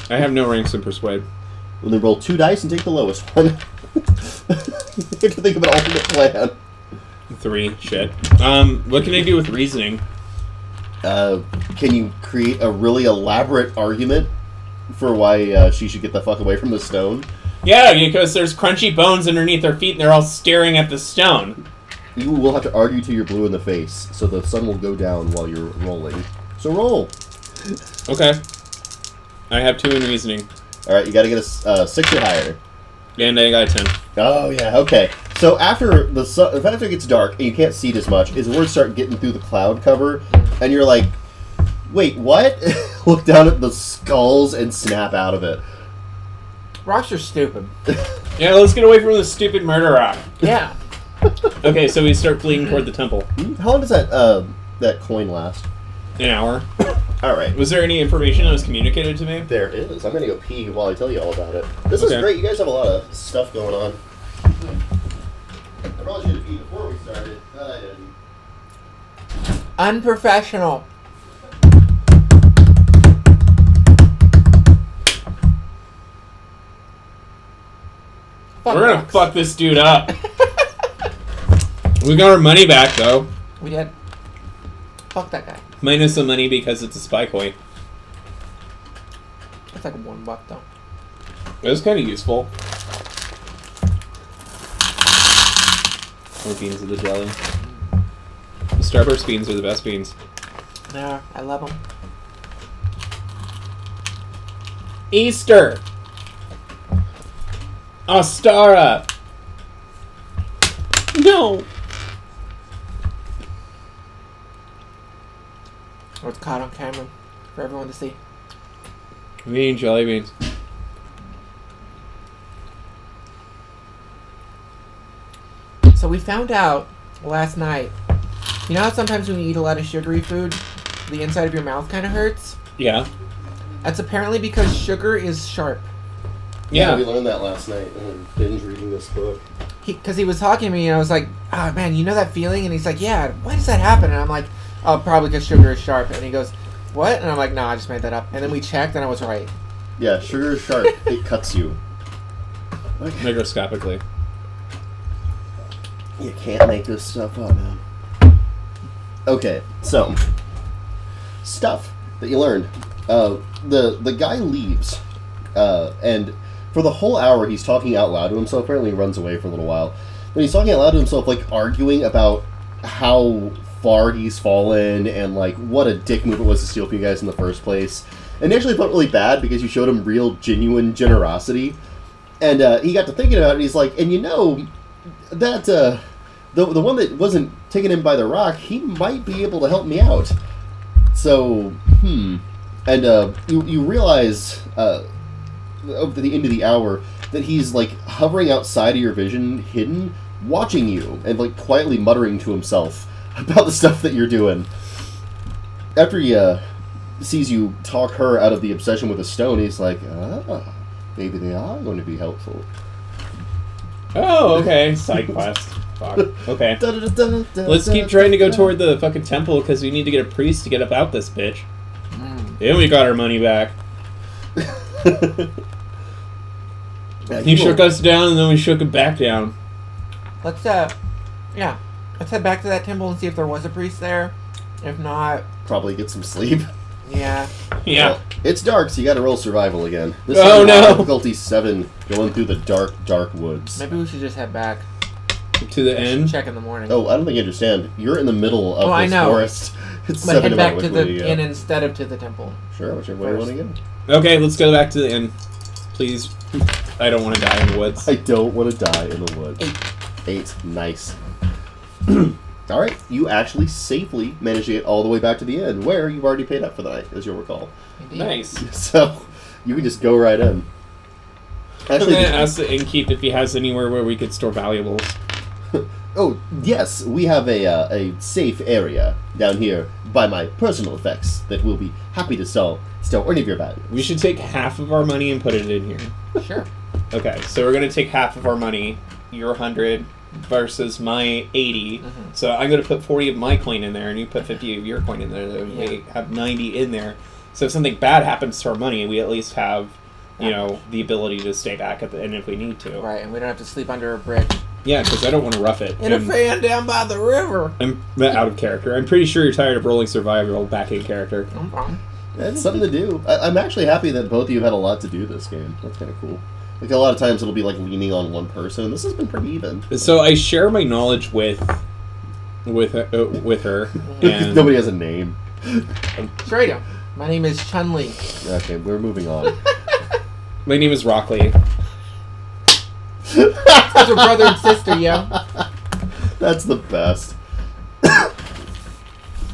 Speaker 1: I have no ranks in Persuade.
Speaker 2: Well, then roll 2 dice and take the lowest one. You have to think of an alternate plan.
Speaker 1: 3. Shit. What can I do with reasoning?
Speaker 2: Can you create a really elaborate argument for why she should get the fuck away from the stone?
Speaker 1: Yeah, because there's crunchy bones underneath their feet and they're all staring at the stone.
Speaker 2: You will have to argue till you're blue in the face, so the sun will go down while you're rolling. So roll.
Speaker 1: Okay. I have 2 in reasoning.
Speaker 2: Alright, you gotta get a 6 or higher.
Speaker 1: And I got a 10.
Speaker 2: Oh, yeah, okay. So after after it gets dark and you can't see it as much, is words start getting through the cloud cover, and you're like, wait, what? Look down at the skulls and snap out of it.
Speaker 3: Rocks are stupid.
Speaker 1: Yeah, let's get away from this stupid murder rock.
Speaker 3: Yeah.
Speaker 1: Okay, so we start fleeing toward the temple.
Speaker 2: How long does that coin last?
Speaker 1: An hour.
Speaker 2: Alright.
Speaker 1: Was there any information that was communicated to me?
Speaker 2: There is. I'm gonna go pee while I tell you all about it. This is
Speaker 1: Okay.
Speaker 2: great. You guys have a lot of stuff going on. I probably should have peed before we started. I didn't.
Speaker 3: Unprofessional. Fuck
Speaker 1: We're gonna
Speaker 3: rocks.
Speaker 1: fuck this dude up. We got our money back, though.
Speaker 3: We did. Fuck that guy.
Speaker 1: Minus the money because it's a spy coin.
Speaker 3: That's like $1 though.
Speaker 1: It was kind of useful. More beans of the jelly. The Starburst beans are the best beans.
Speaker 3: Yeah, I love them.
Speaker 1: Easter! Ostara! No!
Speaker 3: Oh, it's caught on camera for everyone to see.
Speaker 1: I'm eating jelly beans.
Speaker 3: So we found out last night, you know how sometimes when you eat a lot of sugary food, the inside of your mouth kind of hurts?
Speaker 1: Yeah.
Speaker 3: That's apparently because sugar is sharp.
Speaker 1: Yeah.
Speaker 2: We learned that last night and binge reading this book.
Speaker 3: Because he was talking to me and I was like, oh man, you know that feeling? And he's like, yeah, why does that happen? And I'm like, oh, probably because sugar is sharp. And he goes, what? And I'm like, no, I just made that up. And then we checked and I was right.
Speaker 2: Yeah, sugar is sharp. It cuts you.
Speaker 1: Microscopically.
Speaker 2: You can't make this stuff up, man. Okay, so stuff that you learned. The guy leaves, and for the whole hour he's talking out loud to himself. Apparently, he runs away for a little while. But he's talking out loud to himself, like arguing about how far he's fallen and like what a dick move it was to steal from you guys in the first place. And he actually felt really bad because you showed him real, genuine generosity. And he got to thinking about it, and he's like, and that the one that wasn't taken in by the rock, he might be able to help me out. So, And you realize over the end of the hour that he's like hovering outside of your vision, hidden, watching you, and like quietly muttering to himself about the stuff that you're doing. After he sees you talk her out of the obsession with a stone, he's like, maybe they are going to be helpful.
Speaker 1: Oh, okay. Side quest. Fuck. Okay. Let's keep trying to go toward the fucking temple because we need to get a priest to get up out this bitch. Then we got our money back. He shook us down, and then we shook him back down.
Speaker 3: Let's head back to that temple and see if there was a priest there. If not,
Speaker 2: probably get some sleep.
Speaker 3: Yeah.
Speaker 1: Yeah.
Speaker 2: Well, it's dark, so you got to roll survival again. This
Speaker 1: Oh,
Speaker 2: time,
Speaker 1: no.
Speaker 2: Difficulty 7, going through the dark, dark woods.
Speaker 3: Maybe we should just head back.
Speaker 1: To the end?
Speaker 3: Check in the morning.
Speaker 2: Oh, I don't think you understand. You're in the middle of this forest. It's
Speaker 3: but
Speaker 2: 7
Speaker 3: head back to
Speaker 2: which way
Speaker 3: the
Speaker 2: you go.
Speaker 3: inn instead of to the temple.
Speaker 2: Sure, whichever way you want to go.
Speaker 1: Okay, let's go back to the inn. Please. I don't want to die in the woods.
Speaker 2: I don't want to die in the woods. 8. Nice. Alright, you actually safely managed to get all the way back to the inn, where you've already paid up for the night, as you'll recall.
Speaker 3: Indeed.
Speaker 1: Nice.
Speaker 2: So, you can just go right in.
Speaker 1: I'm going to ask the innkeep if he has anywhere where we could store valuables.
Speaker 2: Oh, yes, we have a safe area down here by my personal effects that we'll be happy to store any of your valuables.
Speaker 1: We should take half of our money and put it in here.
Speaker 3: Sure.
Speaker 1: Okay, so we're going to take half of our money, your 100 versus my 80.
Speaker 3: Mm-hmm.
Speaker 1: So I'm going to put 40 of my coin in there, and you put 50 of your coin in there. Then we have 90 in there. So if something bad happens to our money, we at least have, the ability to stay back at the inn if we need to.
Speaker 3: Right, and we don't have to sleep under a bridge.
Speaker 1: Yeah, because I don't want to rough it.
Speaker 3: In a fan down by the river.
Speaker 1: I'm out of character. I'm pretty sure you're tired of rolling survival back in character.
Speaker 3: No problem.
Speaker 2: That's something to do. I'm actually happy that both of you had a lot to do this game. That's kind of cool. Like, a lot of times it'll be, like, leaning on one person. This has been pretty even.
Speaker 1: So I share my knowledge with her. And
Speaker 2: Nobody has a name.
Speaker 3: Straight up. My name is Chun-Li.
Speaker 2: Okay, we're moving on.
Speaker 1: my name is Rockley.
Speaker 3: That's your brother and sister, yo.
Speaker 2: That's the best.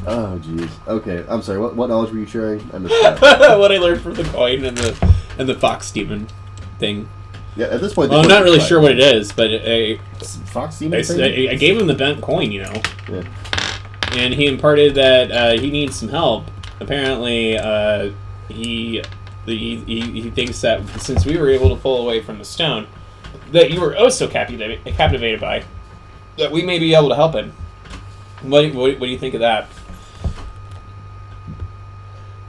Speaker 2: Oh, jeez. Okay, I'm sorry. What knowledge were you sharing? I missed that.
Speaker 1: What I learned from the coin and the fox demon thing.
Speaker 2: Yeah, at this point...
Speaker 1: Well, I'm not really sure what it is, but
Speaker 2: Fox demon thing?
Speaker 1: I gave him the bent coin,
Speaker 2: Yeah.
Speaker 1: And he imparted that he needs some help. Apparently, he thinks that since we were able to pull away from the stone, that you were oh so captivated by, that we may be able to help him. What do you think of that?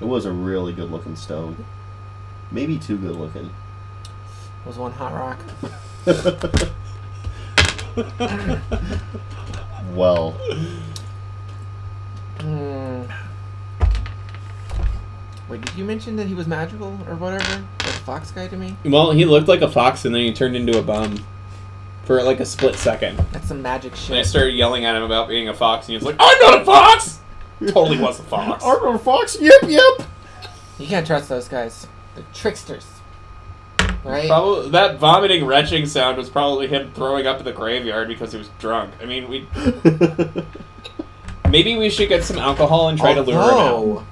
Speaker 2: It was a really good-looking stone. Maybe too good-looking.
Speaker 3: Was one hot rock.
Speaker 2: Well.
Speaker 3: Wait, did you mention that he was magical or whatever? Like a fox guy to me?
Speaker 1: Well, he looked like a fox, and then he turned into a bum for like a split second.
Speaker 3: That's some magic shit.
Speaker 1: And I started yelling at him about being a fox, and he was like, "I'm not a fox!" Totally was a fox.
Speaker 2: I'm not a fox? Yep.
Speaker 3: You can't trust those guys. They're tricksters. Right?
Speaker 1: Probably, that vomiting, retching sound was probably him throwing up in the graveyard because he was drunk. I mean, maybe we should get some alcohol and try to lure him out.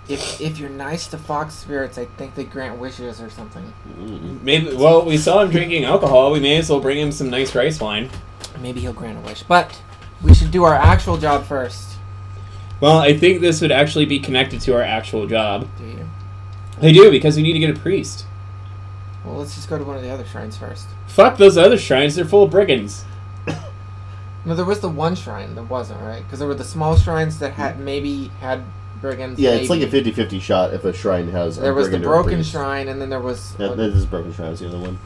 Speaker 3: If you're nice to fox spirits, I think they grant wishes or something.
Speaker 1: Maybe. Well, we saw him drinking alcohol. We may as well bring him some nice rice wine.
Speaker 3: Maybe he'll grant a wish. But we should do our actual job first.
Speaker 1: Well, I think this would actually be connected to our actual job.
Speaker 3: Do you?
Speaker 1: I do, because we need to get a priest.
Speaker 3: Well, let's just go to one of the other shrines first.
Speaker 1: Fuck those other shrines. They're full of brigands.
Speaker 3: No, there was the one shrine that wasn't, right? Because there were the small shrines that had brigands.
Speaker 2: Yeah, it's like a 50-50 shot if a shrine has
Speaker 3: There
Speaker 2: a
Speaker 3: was the
Speaker 2: brigand or a
Speaker 3: broken
Speaker 2: priest.
Speaker 3: shrine, and then there was...
Speaker 2: Yeah, this is broken shrine. That's the other one.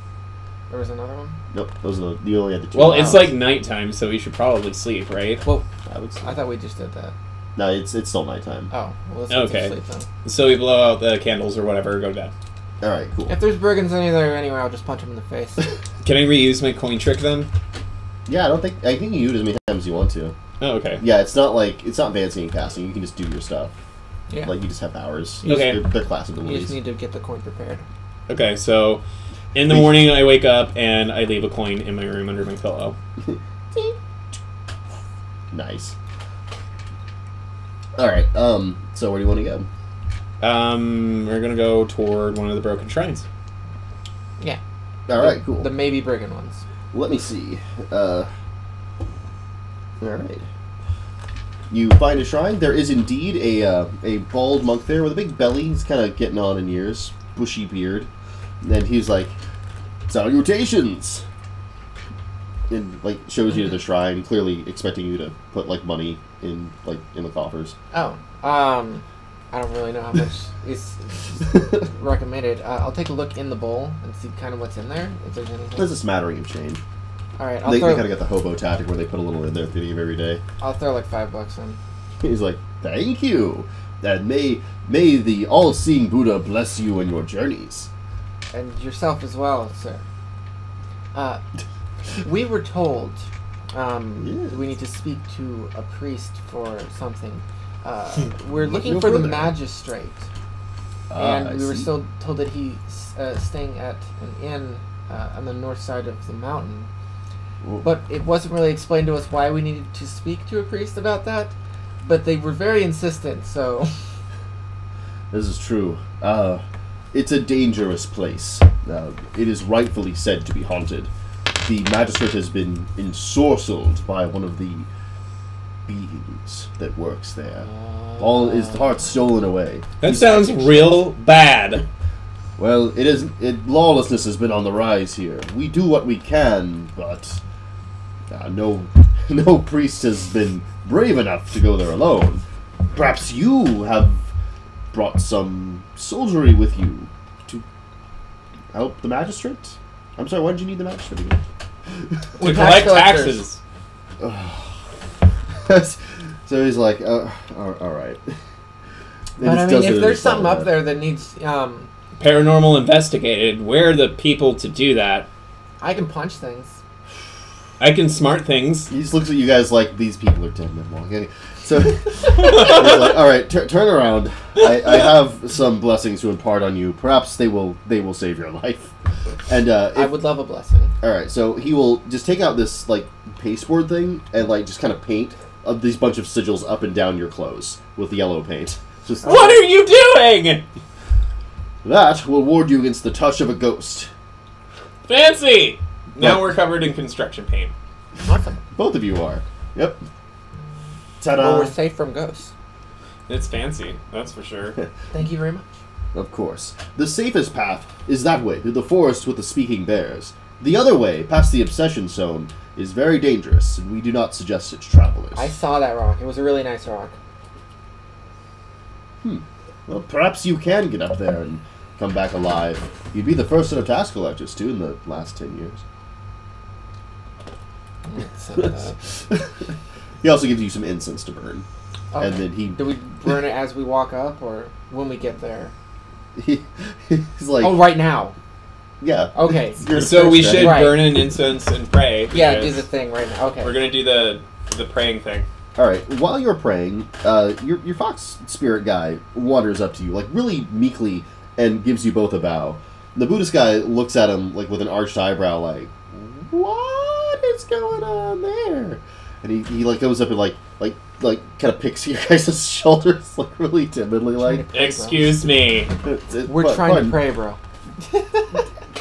Speaker 3: There was another one?
Speaker 2: Nope, those are you only had the two.
Speaker 1: Well, it's like nighttime, so we should probably sleep, right?
Speaker 3: Well,
Speaker 2: I would say.
Speaker 3: I thought we just did that.
Speaker 2: No, it's still nighttime.
Speaker 3: Oh, well, let's
Speaker 1: Okay.
Speaker 3: sleep then.
Speaker 1: So we blow out the candles or whatever, go to bed.
Speaker 2: All right, cool.
Speaker 3: If there's brigands anywhere, I'll just punch them in the face.
Speaker 1: Can I reuse my coin trick then?
Speaker 2: Yeah, I think you can use it as many times as you want to.
Speaker 1: Oh, okay.
Speaker 2: Yeah, it's not advancing and casting. You can just do your stuff.
Speaker 3: Yeah.
Speaker 2: Like, you just have powers.
Speaker 1: Okay.
Speaker 2: They're class
Speaker 3: You
Speaker 2: abilities.
Speaker 3: just need to get the coin prepared.
Speaker 1: Okay, so in the morning I wake up and I leave a coin in my room under my pillow.
Speaker 2: Nice. Alright, so where do you want to go?
Speaker 1: We're gonna go toward one of the broken shrines.
Speaker 3: Yeah.
Speaker 2: Alright, cool.
Speaker 3: The maybe brigand ones.
Speaker 2: Let me see. Alright. You find a shrine. There is indeed a bald monk there with a big belly. He's kind of getting on in years. Bushy beard. And he's like, salutations! And, like, shows you to the shrine, clearly expecting you to put, like, money in the coffers.
Speaker 3: Oh. I don't really know how much is recommended. I'll take a look in the bowl and see kind of what's in there, if there's anything.
Speaker 2: There's a smattering of change.
Speaker 3: Alright,
Speaker 2: They kind of got the hobo tactic where they put a little in there at the beginning of every day.
Speaker 3: I'll throw like $5 in.
Speaker 2: He's like, thank you! And may the all-seeing Buddha bless you in your journeys.
Speaker 3: And yourself as well, sir. We were told we need to speak to a priest for something. We're looking for the magistrate. And we were still told that he's staying at an inn on the north side of the mountain.
Speaker 2: Whoa.
Speaker 3: But it wasn't really explained to us why we needed to speak to a priest about that. But they were very insistent, so...
Speaker 2: This is true. It's a dangerous place. It is rightfully said to be haunted. The magistrate has been ensorcelled by one of the beings that works there. All his heart stolen away.
Speaker 1: That sounds real bad.
Speaker 2: Well, lawlessness has been on the rise here. We do what we can, but no priest has been brave enough to go there alone. Perhaps you have brought some soldiery with you to help the magistrate? I'm sorry, why did you need the magistrate again?
Speaker 1: To collect taxes.
Speaker 2: So he's like, all right.
Speaker 3: But I mean, if there's something up there that needs...
Speaker 1: Paranormal investigated. We're the people to do that.
Speaker 3: I can punch things.
Speaker 1: I can smart things.
Speaker 2: He just looks at you guys like, these people are dead men walking. So he's like, all right, turn around. I have some blessings to impart on you. Perhaps they will save your life. And
Speaker 3: I would love a blessing.
Speaker 2: All right, so he will just take out this like pasteboard thing and like just kind of paint these bunch of sigils up and down your clothes with yellow paint. Just
Speaker 1: What are you doing?
Speaker 2: That will ward you against the touch of a ghost.
Speaker 1: Fancy. Now
Speaker 2: What?
Speaker 1: we're covered in construction paint.
Speaker 3: Awesome.
Speaker 2: Both of you are. Yep. Ta-da!
Speaker 3: Well, we're safe from ghosts.
Speaker 1: It's fancy, that's for sure.
Speaker 3: Thank you very much.
Speaker 2: Of course. The safest path is that way, through the forest with the speaking bears. The other way, past the obsession zone, is very dangerous, and we do not suggest it to travelers.
Speaker 3: I saw that rock. It was a really nice rock.
Speaker 2: Well, perhaps you can get up there and come back alive. You'd be the first set of tax collectors, too, in the last 10 years. He also gives you some incense to burn.
Speaker 3: Okay.
Speaker 2: And then
Speaker 3: Do we burn it as we walk up, or when we get there?
Speaker 2: he's like,
Speaker 3: Oh, right now.
Speaker 2: yeah.
Speaker 3: Okay.
Speaker 2: You're the
Speaker 1: So we
Speaker 2: first
Speaker 1: should
Speaker 2: guy.
Speaker 3: Right.
Speaker 1: burn an incense and pray.
Speaker 3: Yeah, do
Speaker 1: because
Speaker 3: the thing right now. Okay.
Speaker 1: We're gonna do the praying thing.
Speaker 2: All right. While you're praying, your fox spirit guy wanders up to you, like really meekly, and gives you both a bow. The Buddhist guy looks at him like with an arched eyebrow, like, "What is going on there?" And he like goes up and like kind of picks your guys' shoulders, like really timidly, like.
Speaker 1: Excuse me.
Speaker 3: We're trying to pray, bro.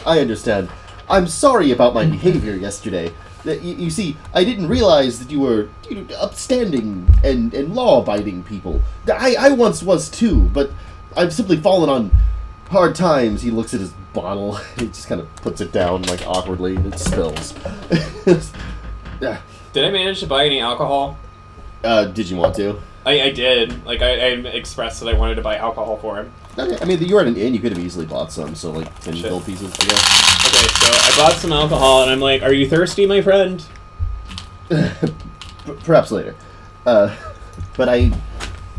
Speaker 2: I understand. I'm sorry about my behavior yesterday. You see, I didn't realize that you were upstanding and law-abiding people. I once was too, but I've simply fallen on hard times. He looks at his bottle. He just kind of puts it down like awkwardly, and it spills.
Speaker 1: Did I manage to buy any alcohol?
Speaker 2: Did you want to?
Speaker 1: I did. Like, I expressed that I wanted to buy alcohol for him.
Speaker 2: Okay. I mean, you were at an inn. You could have easily bought some. So like 10
Speaker 1: Shit.
Speaker 2: gold pieces, I guess.
Speaker 1: Okay, so I bought some alcohol, and I'm like, are you thirsty, my friend?
Speaker 2: Perhaps later. But I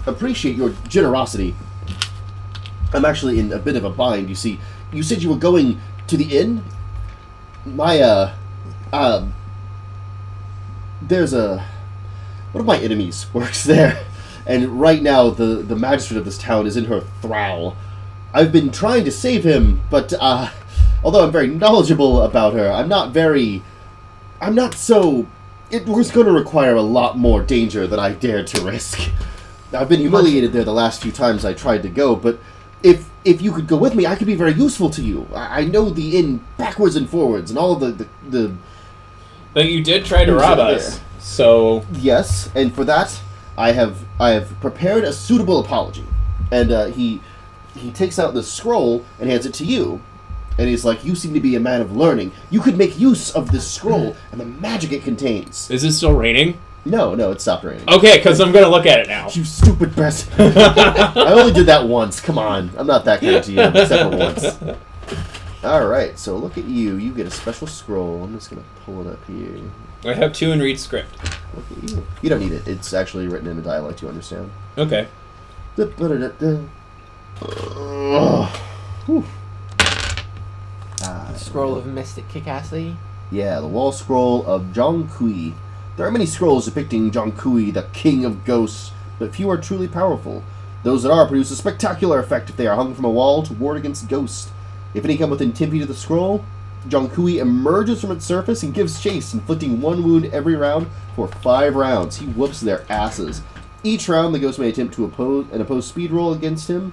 Speaker 2: appreciate your generosity. I'm actually in a bit of a bind, you see. You said you were going to the inn? There's one of my enemies works there. and right now the magistrate of this town is in her thrall. I've been trying to save him, but although I'm very knowledgeable about her, I'm not so... It was going to require a lot more danger than I dared to risk. I've been humiliated there the last few times I tried to go, but if you could go with me, I could be very useful to you. I know the inn backwards and forwards, and all of the
Speaker 1: But you did try to rob us, so...
Speaker 2: Yes, and for that, I have prepared a suitable apology. And he takes out this scroll and hands it to you. And he's like, you seem to be a man of learning. You could make use of this scroll and the magic it contains.
Speaker 1: Is it still raining?
Speaker 2: No, it stopped raining.
Speaker 1: Okay, because I'm going to look at it now.
Speaker 2: You stupid bastard. I only did that once. Come on. I'm not that kind of GM, except for once. Alright, so look at you. You get a special scroll. I'm just going to pull it up here.
Speaker 1: I have 2 in read script.
Speaker 2: Look at you. You don't need it. It's actually written in a dialect you understand.
Speaker 1: Okay.
Speaker 3: Scroll of Mystic Kickassity.
Speaker 2: Yeah, the wall scroll of Zhang Kui. There are many scrolls depicting Zhang Kui, the king of ghosts, but few are truly powerful. Those that are produce a spectacular effect if they are hung from a wall to ward against ghosts. If any come within 10 feet of the scroll, Zhang Kui emerges from its surface and gives chase, inflicting 1 wound every round for 5 rounds. He whoops their asses. Each round, the ghost may attempt to oppose speed roll against him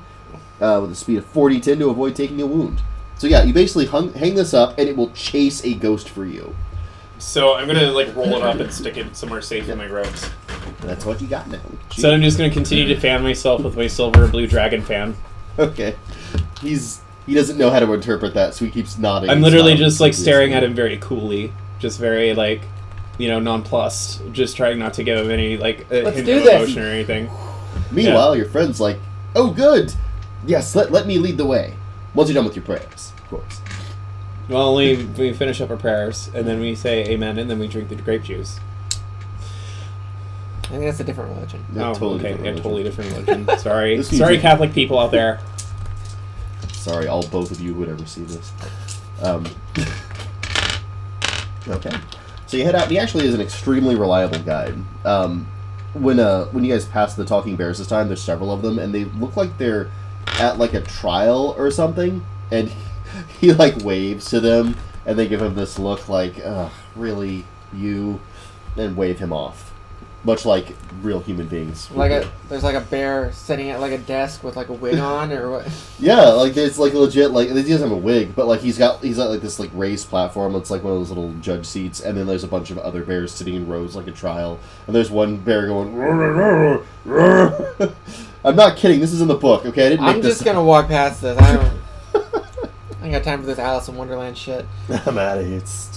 Speaker 2: with a speed of 40-10 to avoid taking a wound. So yeah, you basically hang this up, and it will chase a ghost for you.
Speaker 1: So I'm gonna like roll it up and stick it somewhere safe in my robes.
Speaker 2: That's what you got now.
Speaker 1: So I'm just gonna continue to fan myself with my silver blue dragon fan.
Speaker 2: Okay. He doesn't know how to interpret that, so he keeps nodding.
Speaker 1: I'm literally just like staring at him very coolly, just very like, nonplussed, just trying not to give him any like hint of emotion or anything.
Speaker 2: Meanwhile, your friend's like, "Oh, good. Yes, let me lead the way. Once you're done with your prayers, of course."
Speaker 1: Well, we finish up our prayers, and then we say amen, and then we drink the grape juice.
Speaker 3: I think that's a different religion.
Speaker 2: Yeah,
Speaker 1: Totally different religion. Sorry. Sorry, Catholic people out there.
Speaker 2: Sorry, both of you who would ever see this. Okay. So you head out. He actually is an extremely reliable guide. When you guys pass the talking bears this time, there's several of them, and they look like they're at like a trial or something, and he like waves to them, and they give him this look like, really, you, and wave him off, much like real human beings.
Speaker 3: There's like a bear sitting at like a desk with like a wig on, or what?
Speaker 2: Yeah, like it's like legit. Like he doesn't have a wig, but like he's got like this like raised platform. It's like one of those little judge seats, and then there's a bunch of other bears sitting in rows like a trial, and there's one bear going. Rrr, rrr, rrr. I'm not kidding. This is in the book. Okay, I didn't make
Speaker 3: I'm
Speaker 2: this
Speaker 3: just gonna walk past this. I ain't got time for this Alice in Wonderland shit.
Speaker 2: I'm out of here. It's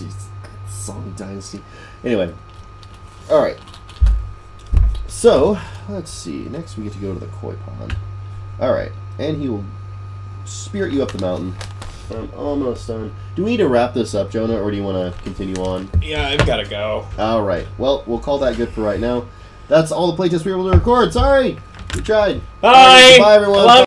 Speaker 2: Song Dynasty. Anyway, all right. So let's see. Next, we get to go to the koi pond. All right, and he will spirit you up the mountain. I'm almost done. Do we need to wrap this up, Jonah, or do you want to continue on?
Speaker 1: Yeah, I've got to go.
Speaker 2: All right. Well, we'll call that good for right now. That's all the playtests we were able to record. Sorry. We tried.
Speaker 1: Bye.
Speaker 2: Bye, everyone.